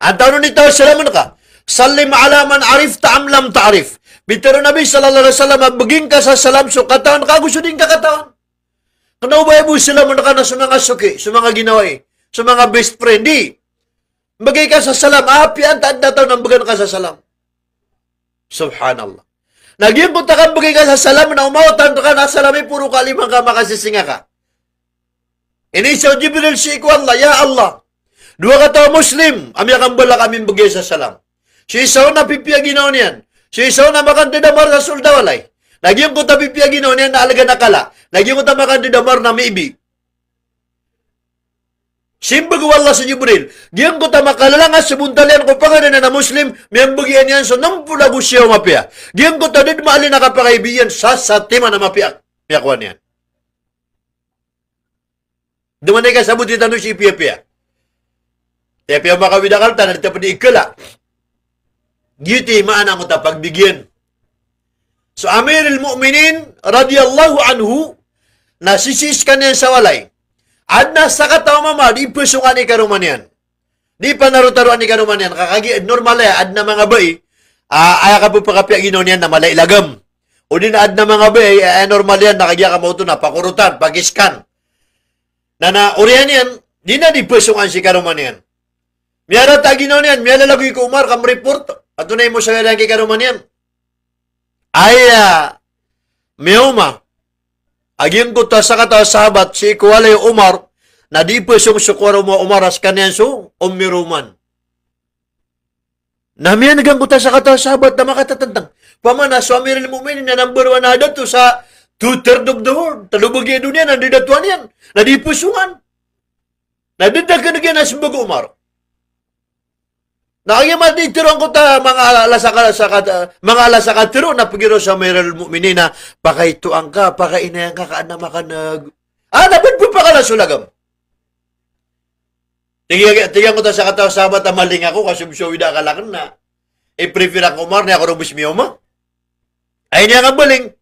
A: Ang tanong nito, salaman ka. Salim ala man arif ta'am lam ta'arif. Pitero Nabi sallallahu alaihi wasallam maging ka sa salam so katawan ka gusto din ka katawan. Kano ba mo salaman ka na sa mga suki, sa mga ginawa sa mga best friend di. Bagay ka sa salam, api ang taon ng bagan ka sa salam. Subhanallah. Naging punta ka bagay ka sa salam, na umawatan ka na salam, puro kalimang ka makasisinga ka. Inisaw Jibril si Allah, ya Allah. Dua ka tao Muslim, amya kang bala kami bagay sa salam. Si isaw na pipiya ginaw niyan. Si isaw na makantidamar sa suldawalay. Naging punta pipiya ginaw niyan na alaga nakala. Naging punta makantidamar na miibi. Simbag wala sa Jibril. Diyan ko ta makalalangas sa buntalian ko pangalan na Muslim, may bagian yan so nang pula ko siya mapia. Diyan ko ta din maali nakapakaibiyan sa tima na mapia. Piyakwan yan. Dumanay ka sabut ito si Pia. Tapi ang makawidakal ta, na dapat ikala. Giti maana mo ta pagbigyan. So Amirul Mu'minin radiyallahu anhu, nasisis ka niya sa walay. Adna sa kataw mama, di pusungan ni karumanian. Di pa narutaruan ni karumanian. Kakagi, normal ya, adna mga bay, aya ka po pakapya ginaw niyan na malay lagam. O din adna mga bay, normal yan, nakagya ka mo ito na pakurutan, pagiskan. Na urihan yan, di na di pusungan si karumanian. Miyara taginaw niyan, miyara lagoy ko Umar, kam report. At tunay mo sa kaya kay karumanian. Ay, miyoma. Aging ko ta sa kata sahabat, si Kuwalay Umar, na di po sung sukwaro mo umaras kanyan so, umiruman. Namiyan nagang ko ta sa kata sahabat na makatatantang. Pamana, so Amirul Mu'minin na number 1 na dato sa 2/3 of the world. Talubag yan dunia, nandidatuan yan. Na di po sungan. Nadidag ka na kaya na sumbag Umar. Nakagyaman dito ko ta mga alas sa katiro na pagiro sa Amirul Mu'minin na pakaituang ka, pakainayan ka, kaana makanag. Nabud po pa ka na sulagam. Tingnan ko ta sa kataw sabat na maling ako kasi wida ka lang na. I-prefer ang Umar na ako rubis miyoma. Ay niya nga baling.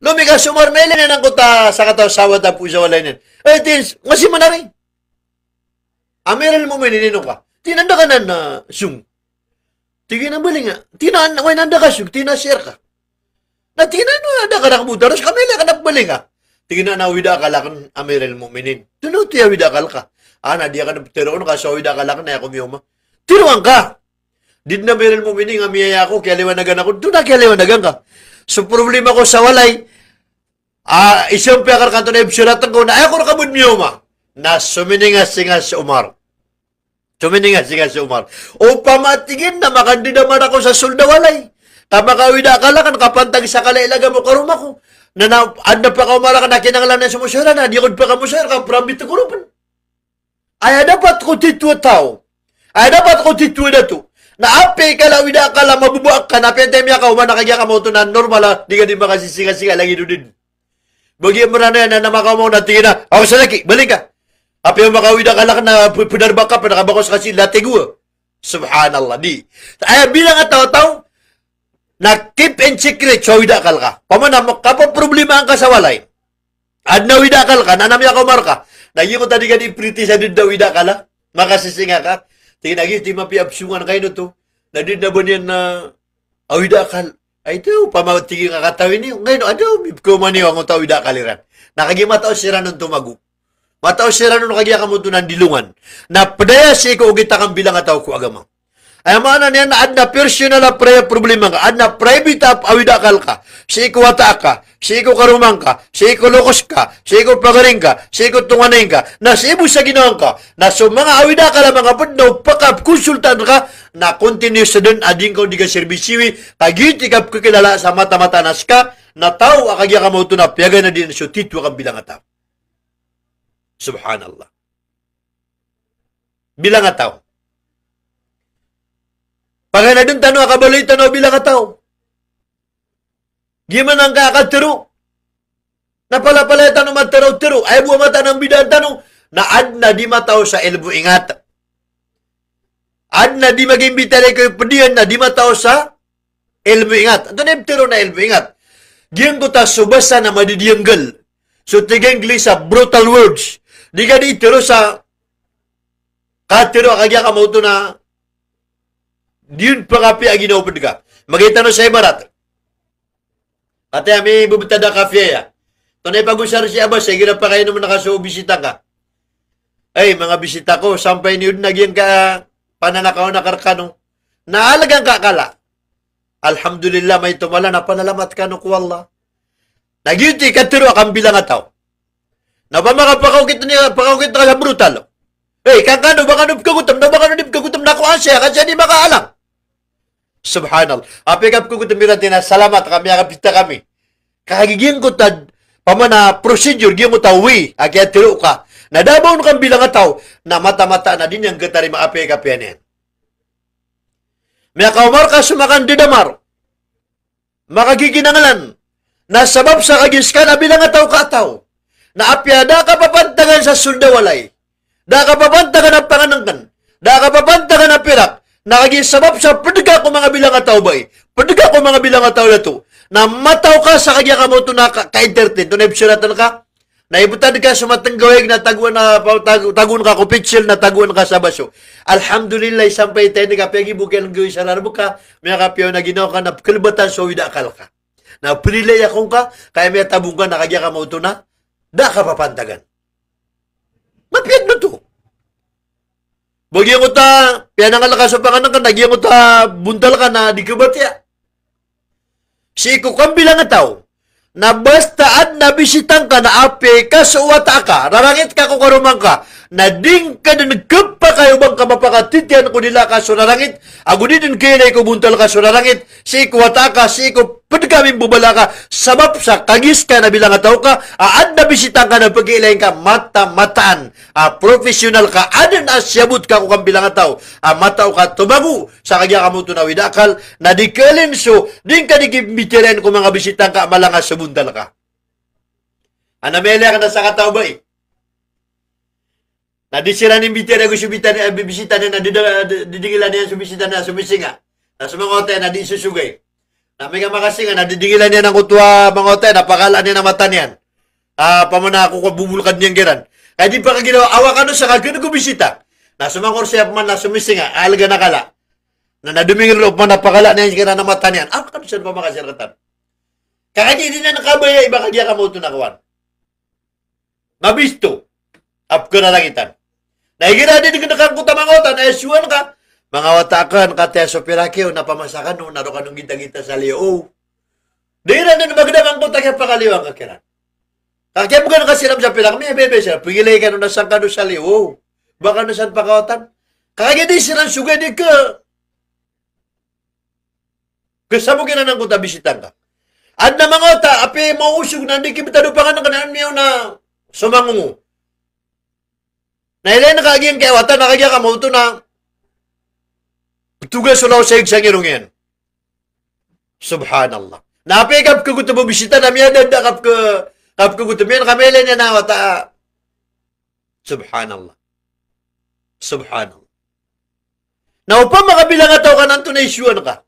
A: Lumikas Umar, may linan ko ta sa kataw sabat na po sa walay niyan. Tins, masi manari. Amirul Mu'minin ka. Tinanda ka na sung. Tingin ang bali nga. Nanda ka sung. Tinashare ka. Na tinanda ka na kamudaros. Kamila ka na bali nga. Tingin na wida ka lang Amirul Mu'minin. Tunuti ya wida ka ka. Di ka na tiroon ka sa wida ka lang na ako miyoma. Tiroan ka. Did na Amirul Mu'minin nga miyaya ako. Kaya liwanagan ako. Doon na kaya liwanagan ka. So problema ko sa walay. Isang piyakar kanto na ibsuratan ko na ako na kamud miyoma. Na suminingas-singas Umar. Tuminingas si Umar. O pamatigin na makandidaman ako sa suldawalay. Kamakawida ka lang, kapantag sa kalailaga mo karuma ko. Na pa ka umara ka na kinanglan na sumusura na, di ko pa ka musura ka, prambit ko rupan. Ay dapat ko titwa tao. Ay dapat ko titwa na to. Na ape ka lang, wida ka lang, mabubuak ka, na pentemya ka, umanakagya ka mo ito na normal, di ka din makasisinga-singa lagi doon din. Bagay mo na yan, na namakaw mo, natingin na, ako sa laki, balik ka. Api yung makawida ka lang na pinarba ka, pinakabakos kasi latigo. Subhanallah, di. Ay, bilang at tao-tao, na keep and secret, so wida ka lang. Pamana, kapag problema ang kasawalay, at nawida ka lang, nanamya ka umar ka, naging ko tadi ka di pretty sa din daw wida ka lang, makasisinga ka, tinagin, di mapiapsungan kayo to, na din na ba niyan na, awida ka, ay ito, pamatigin ka katawin niyo, ngayon, kumaniyo ang utawida ka liran. Nakagimataw sira nung tumago. Mataw sira nun kagya ka mo ng dilungan. Na padaya si ko ugita kang bilang ataw ko agama. Ay mana niya na adna personal na problema ka. Adna private up awidakal ka. Si ko wata ka. Si ko karumang ka. Si ko lokos ka. Si ko pagaring ka. Si ko tunganay ka. Na si ibu sa ginawan ka. Na so mga awidakal ang mga pudnaw pakap konsultan ka. Na continue sa dun ading ko di ka serbisiwi. Kagiti ka kukilala sa mata-mata nas ka. Na tao akagya ka mo ito na piyaga na din so titwa kang bilang ataw. Subhanallah. Bilang ataw. Pagka na dun tanong, akabaloy tanong bilang ataw. Giman ang kakatiro. Napalapalay tanong mataraw-tiro. Ay buwa mata ng bidang tanong. Na ad na di mataw sa elbo ingat. Ad na di mag-imbita rin kayo padiyan na di mataw sa elbo ingat. Ito na tiro na elbo ingat. Giyang ko ta subasa na madidiyanggal. So tigangli sa brutal words. Di ka di tiro sa katiro kagya ka mo ito na diyon pa kapi ang ginaupad ka. Magita no sa ibarat. Ate, may bubutada kapi ya. Ito na ipag-usar si Abbas, sige na pa kayo naman nakasuo bisita ka. Ay, mga bisita ko, sampay niyo nagyan ka pananakaw na karkano. Naalagang kakala. Alhamdulillah, may tumala na panalamat ka no kuwalla. Nagyuti katiro akang bilang ataw. Na ba makapakaukit na sa brutal? Hey, kakano, baka nubkagutom na ako asya, kasi di makaalang. Subhanallah. Apikap ko gutom na salamat kami, akapita kami. Kakagiging ko tad, pamana procedure, giyan mo tawi, kaya tiro ka. Nadabaw no kang bilang ataw, na mata-mata na din yung gatari maapikap yan yan. May kaumar ka sumakan didamar. Makagiginangalan. Nasabab sa kagis ka na bilang ataw ka ataw. Na apya, da ka papantagan sa suldawalay. Da ka papantagan ang panganangkan. Da ka papantagan ang pirak. Nakagisabab sa pedega ko mga bilang ataw ba eh. Pedega ko mga bilang ataw na to. Na mataw ka sa kanya ka mo ito na ka-entertain. Ito na episyonatan ka. Naibutan ka sa matanggawig na taguan ka kupitsil na taguan ka sa baso. Alhamdulillah, sampay tayo ka pegi bukyan ng gawin sa larbo ka. May kapyaw na ginawa ka na kalbatan so widakal ka. Na prilay akong ka, kaya may tabong ka, nakagya ka mo ito na, da ka papantagan. Mapiyag na to. Bagyan ko ta, piyanangal ka sa panganan ka, nagyan ko ta, buntal ka na, di ka batya. Si ikukang bilang nga tao, na basta at nabisitang ka na ape ka sa uwata ka, rarangit ka kung karumang ka, na ding ka na nagkapa kayo bang kamapakatitian ko nila ka so narangit, ako din kayo na buntal ka so narangit, si ikuwata ka, si iku pagkaming bubala ka, sabab sa kagis ka na bilang ataw ka, at nabisitang ka na pag-iilayin ka, mata-mataan, professional ka, adan asyabot ka kung bilang ataw, mataw ka, tumago, sa kagya ka mo ito na widakal, na di kalinso, din ka di kimbitirin kung mga bisitang ka, malangas sa buntal ka. Anamela ka na sa kataw ba eh? Na di sila ni bitir ako subita ni bibisita na didigilan niya subisita na sumisinga. Na sumangote na di susugay. Na may makasinga na didigilan niya ng kutwa mangote na pakala niya na mata niyan. Pamana ako ko bubulkan niyang giran. Kaya di pa ka ginawa awa ka no sa kagano ko bisita. Na sumangor siya man na sumisinga alga na kala. Na nadumingin loob man na pakala niya giran na mata niyan. Ka no siya pa makasiratan. Kaya di na nakabaya iba kagya ka mo ito nakawan. Mabisto. Up ko na langitan. Nahigira din ka nakakuta mangotan, esyuan ka. Mga watakan, kate sopirakyo, napamasakan nung naro ka nung gita-gita sa liyo. Dira na magdamang kuta kaya pakaliwang kakiran. Kaya mo ka nakasiram sa pirak, may bebe siya, pigilay ka nung nasang ka sa liyo. Baka nasan pakawatan. Kaya di silang sugay di ka. Gusto mo kinanang kuta, bisitan ka. At na mangota, api mausog na, hindi kibitado pa ka ng kanaan niyo na sumangungo. Na ilay nakagyan kaya wata nakagyan ka mo ito na tugas ulaw sa igsang irong yan. Subhanallah. Napikap ka gusto mo bisita na miya dadakap ka gusto miya kamele niya na wata. Subhanallah. Subhanallah. Na upang makabilang ataw ka ng tunaysyon ka.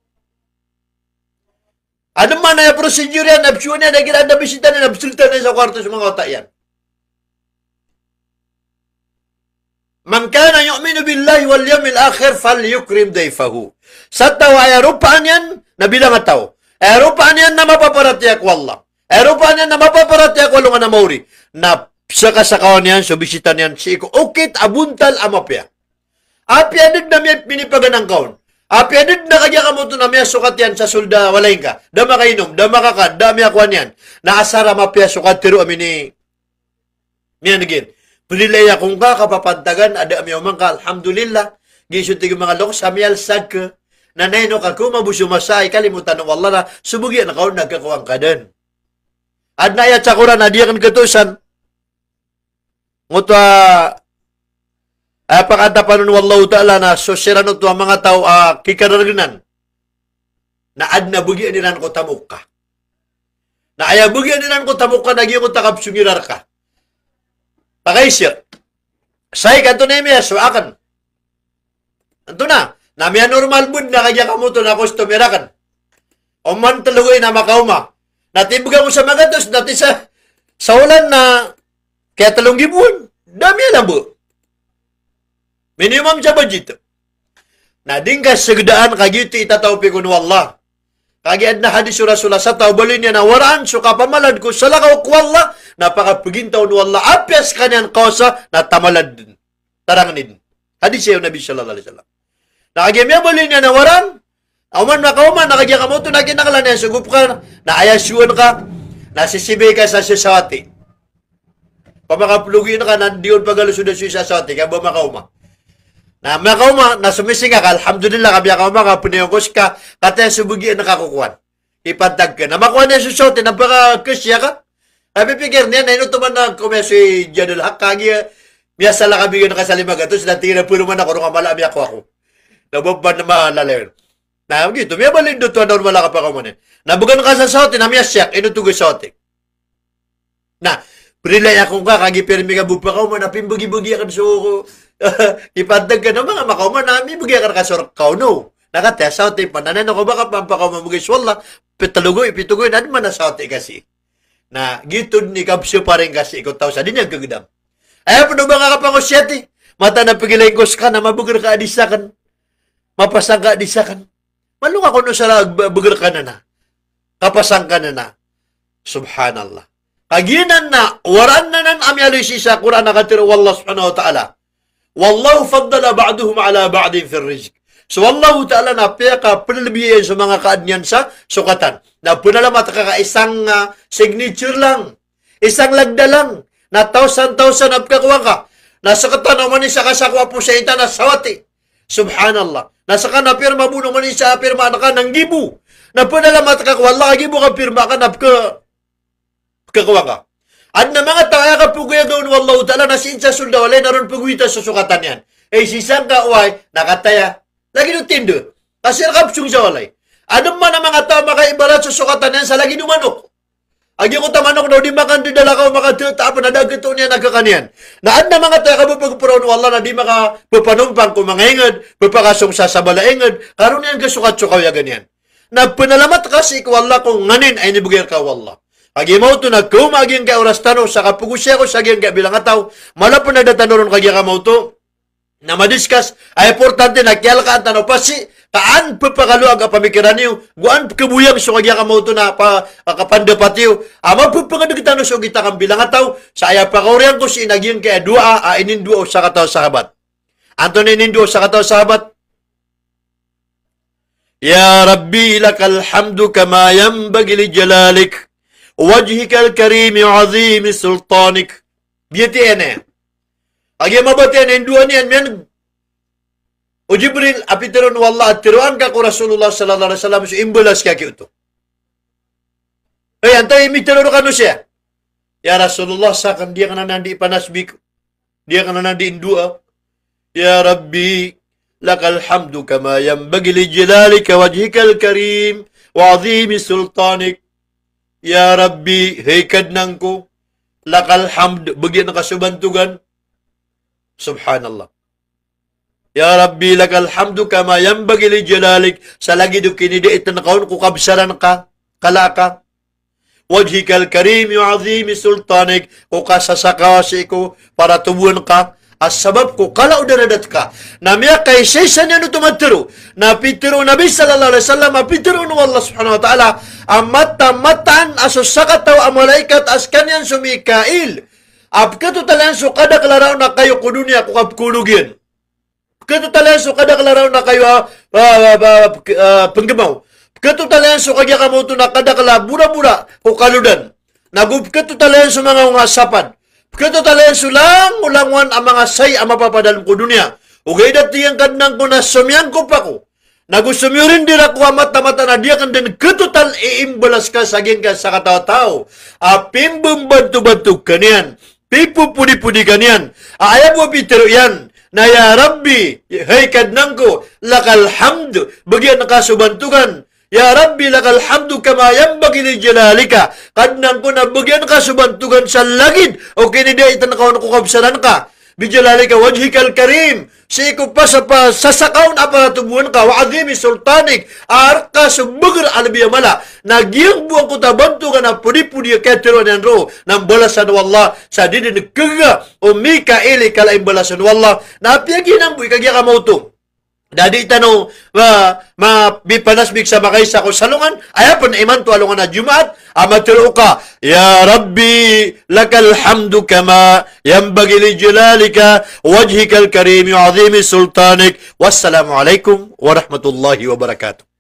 A: Ano man na yung procedure yan, absyon yan, nagiraan na bisita na, nabsulta na sa kwarto sa mga wata yan. Man kana yu'minu billahi wal yawmil akhir falyukrim dayfahu. Sa tao ay arupaan yan na bilang tao. Ay arupaan yan na mapaparatiyak wallah. Ay arupaan yan na mapaparatiyak walungan na mauri. Na sa kasakawan yan, so bisitan yan, si iko ukit abuntal amapya. Apya din na may pinipaganang kaon. Apya din na kanya kamuto na may sukat yan sa sulda walay ka. Da makainom, da makakad, da may akwan yan. Naasara mapya sukat tiro amini. Miyan again. Pulilaya kung ka kapapantagan, ada ami umang ka, alhamdulillah, gisuntig mga lok, samyal sad ka, nanay no ka kumabuso masay, kalimutan ng wallah na, subugyan na kaon, nagkakuwang ka din. At na ayat sakura na diyan katusan, ngutwa, pakanta pa nun wallahu ta'ala na, so sira no ang mga tao, kikararginan, na ad na bugyan nilan ko tamuk ka. Na aya bugyan nilan ko tamuk ka, nagyang ko takap sungirar ka. Pakaisir. Say kanto na imiya, so akan. Anto na. Namiya normal mood na kanya kamuto na customer akan. O man talugoy na makauma. Natibugan mo sa magatos, dati sa ulan na kaya talong gibuan. Dami alam po. Minimum sa budget. Nading ka sagdaan kagiti itataw pikun wallah. Kagiad na hadis surah-surah sa tao, balin niya na waraan, so kapamalad ko, sa lakaw ko wallah, napakapigintaw ni wallah, apyas kanyan kausa, na tamalad din. Tarang din. Hadis siya yung Nabi sallallahu alaihi wasallam. Nakagimya balin niya na waraan, auman makauman, nakagya ka mo ito, nakinakalan niya, sugup ka, naayasyuan ka, nasisibay ka sa sisawati. Pamakaplugi na ka, nandiyon pagalusod na sa sisawati, kaya ba makauma? Na makauma, nasumisinga ka, alhamdulillah, kabiya ka umaka, puniyongkos ka, kataya subugian na kakukuhan. Ipantag ka. Na makuha niya susote, napaka-kusya ka. Napipigir niya, na inutuman na kumya si Jadul Hakagi, miya sala kami yun nakasalima ka, tapos natingin na puno man ako, nung kamala, miya ko ako. Nababban na maalala yun. Na, gito, miya balin doon, normal ka pa kumanin. Nabugan ka sa sote, na miya siyak, inutugay sote. Na, Prilay akong ka, kagi pirmi ka bupa ka, manapin bagi-bagi akan suko. Ipantag ka na mga makauman namin, bagi akan kasurk ka, no. Nakatesaw, te, pananan ako baka pampakaw mamugay swalla, pitalugoy, pitugoy, nan manasaw, te, kasi. Na, gitod ni Kapsyo pa rin kasi, ikaw tao sa din yung kagdam. Ay, pano ba nga kapang osyete? Mata na pagilay ko ka na, mabugar ka adisakan. Mapasang ka adisakan. Malung ako no sa bugar ka na. Kapasang ka na. Subhanallah. Kaginan na, waran na nan amyalisi sa Quran na katiro wallah subhanahu wa ta'ala. Wallahu faddala ba'duhum ala ba'din fil rizq. So wallahu ta'ala na piyaka pinalabihin sa mga kaadnyan sa sukatan. Na punalamat ka isang signature lang. Isang lagda lang. Na tausan-tausan apkakuha ka. Nasa katan naman isa kasakwa po sa ita na sawati. Subhanallah. Nasa ka na pirma mo naman isa pirma na ka ng gibu. Na punalamat ka wallah gibu ka pirma ka na kakuha ka. At na mga tao ka puguya gawin wallahu ta'ala na sinsa sunda walay naroon pagwita sa sukatan yan. Eh sisang ka uway, nakataya. Lagi nung tindo. Kasi nakapsung sa walay. Ano man ang mga tao makaibalat sa sukatan yan sa lagi nung manok. Agi ko tamanok daw di makan di dala ka makatita pa nadagat niya nagkakanian. Na ad na mga tao ka pagpuron wallah na di makapapanumpang kung mga ingad, papakasong sasabala ingad, karon yan kasukat-sukaw ya ganyan. Na pinalamat kasi ko wallah kung nganin ay nibugir ka wallah. Agi mo to na kumaging ka oras tanong sa kapugusya ko sa aging ka bilang ataw, malapon na datanoron kagi ka mo to, na madiskas, ay importante na kiyal ka ang tanong pasi, taan papakaluag ang pamikiran niyo, guan kabuyang so kagi ka mo to na kapandapat niyo, ama papakadagitano so kita kang bilang ataw, sa aya pakaurean ko si inaging kaya dua, ininduo sa kataw sahabat. Anto na ininduo sa kataw sahabat? Ya Rabbi lakal hamdu kama yambagi li jalalik. وجهك الكريم وعظيم سلطانك بيتي أنا أجي ما بتي أنا إندواني أن وجبريل أبيترون والله أتروان كاكو رسول الله صلى الله عليه وسلم إمبلاس كاكيوتو أنت إميترون كانوسيا يا رسول الله ساكن dia kana nandi panasbik dia kana nandi indua ya Rabbi lakal hamdu kama yanbaghi li jalalika wajhikal karim wa 'azimi sultanik. Ya Rabbi, hikad nang ko, lakal hamd, bagyan na kasubantugan. Subhanallah. Ya Rabbi, lakal hamdu kama yambagi li jalalik, sa lagi do kinidi itanakaon, kukabsaran ka, kalaka. Wajhikal karim, yu'azimi sultanik, kukasasakasi ko, para tubuan ka, as sabab ko kala udaradat ka na miya kay session yan tumatiro na pitiro Nabi sallallahu alaihi wasallam pitiro no Allah subhanahu wa ta'ala amata-matan aso sakataw ang malaikat as kanyan sumikail apkato talan so kada klaraw na kayo kudunya kukapkulugin kato talan so kada klaraw na kayo penggemaw kato talan so kagya kamoto na kada kala bura-bura kukaludan nagupkato talan so mga ungasapan Pagkato talayan sulang ulangwan ang mga say ang mapapadalam ko dunia. Ugay dati ang kadnang ko na sumyan ko pa ko. Nagusumyurin din ako mata-mata na diya kan din katutal iimbalas ka saging ka sa kataw-tao. Apimbang bantu-bantu kanyan. Pipupudi-pudi kanyan. Ayaw mo pitero yan. Na ya Rabbi, hey kadnang ko, lakal hamd, bagyan nakasubantugan. Ya Rabbi lakal hamdu kama yambagi li jalalika. Kadnang ko na bagyan ka subantugan sa langit. O kinida itanakaw na kukabsaran ka. Bijalalika wajhikal karim. Siko pa sa sasakaw na aparatubuan ka. Wa'adhimi sultanik. Arka subugar alabiya mala. Nagyang buwang ko tabantugan na pudi-pudi katiro ng ro. Nang balasan wallah. Sa dinin kaga. O Mikaeli kalaing balasan wallah. Napiyagin ang buwi kagya kamauto. Dadi tanong bipanasbik sa makay sa salungan ayapan iman to alungan na Jumaat amatiro ka ya Rabbi lakal hamdu kama yanbaghi li jalalika wajhikal karim wa 'azimi sultanik wassalamu alaikum warahmatullahi wabarakatuh.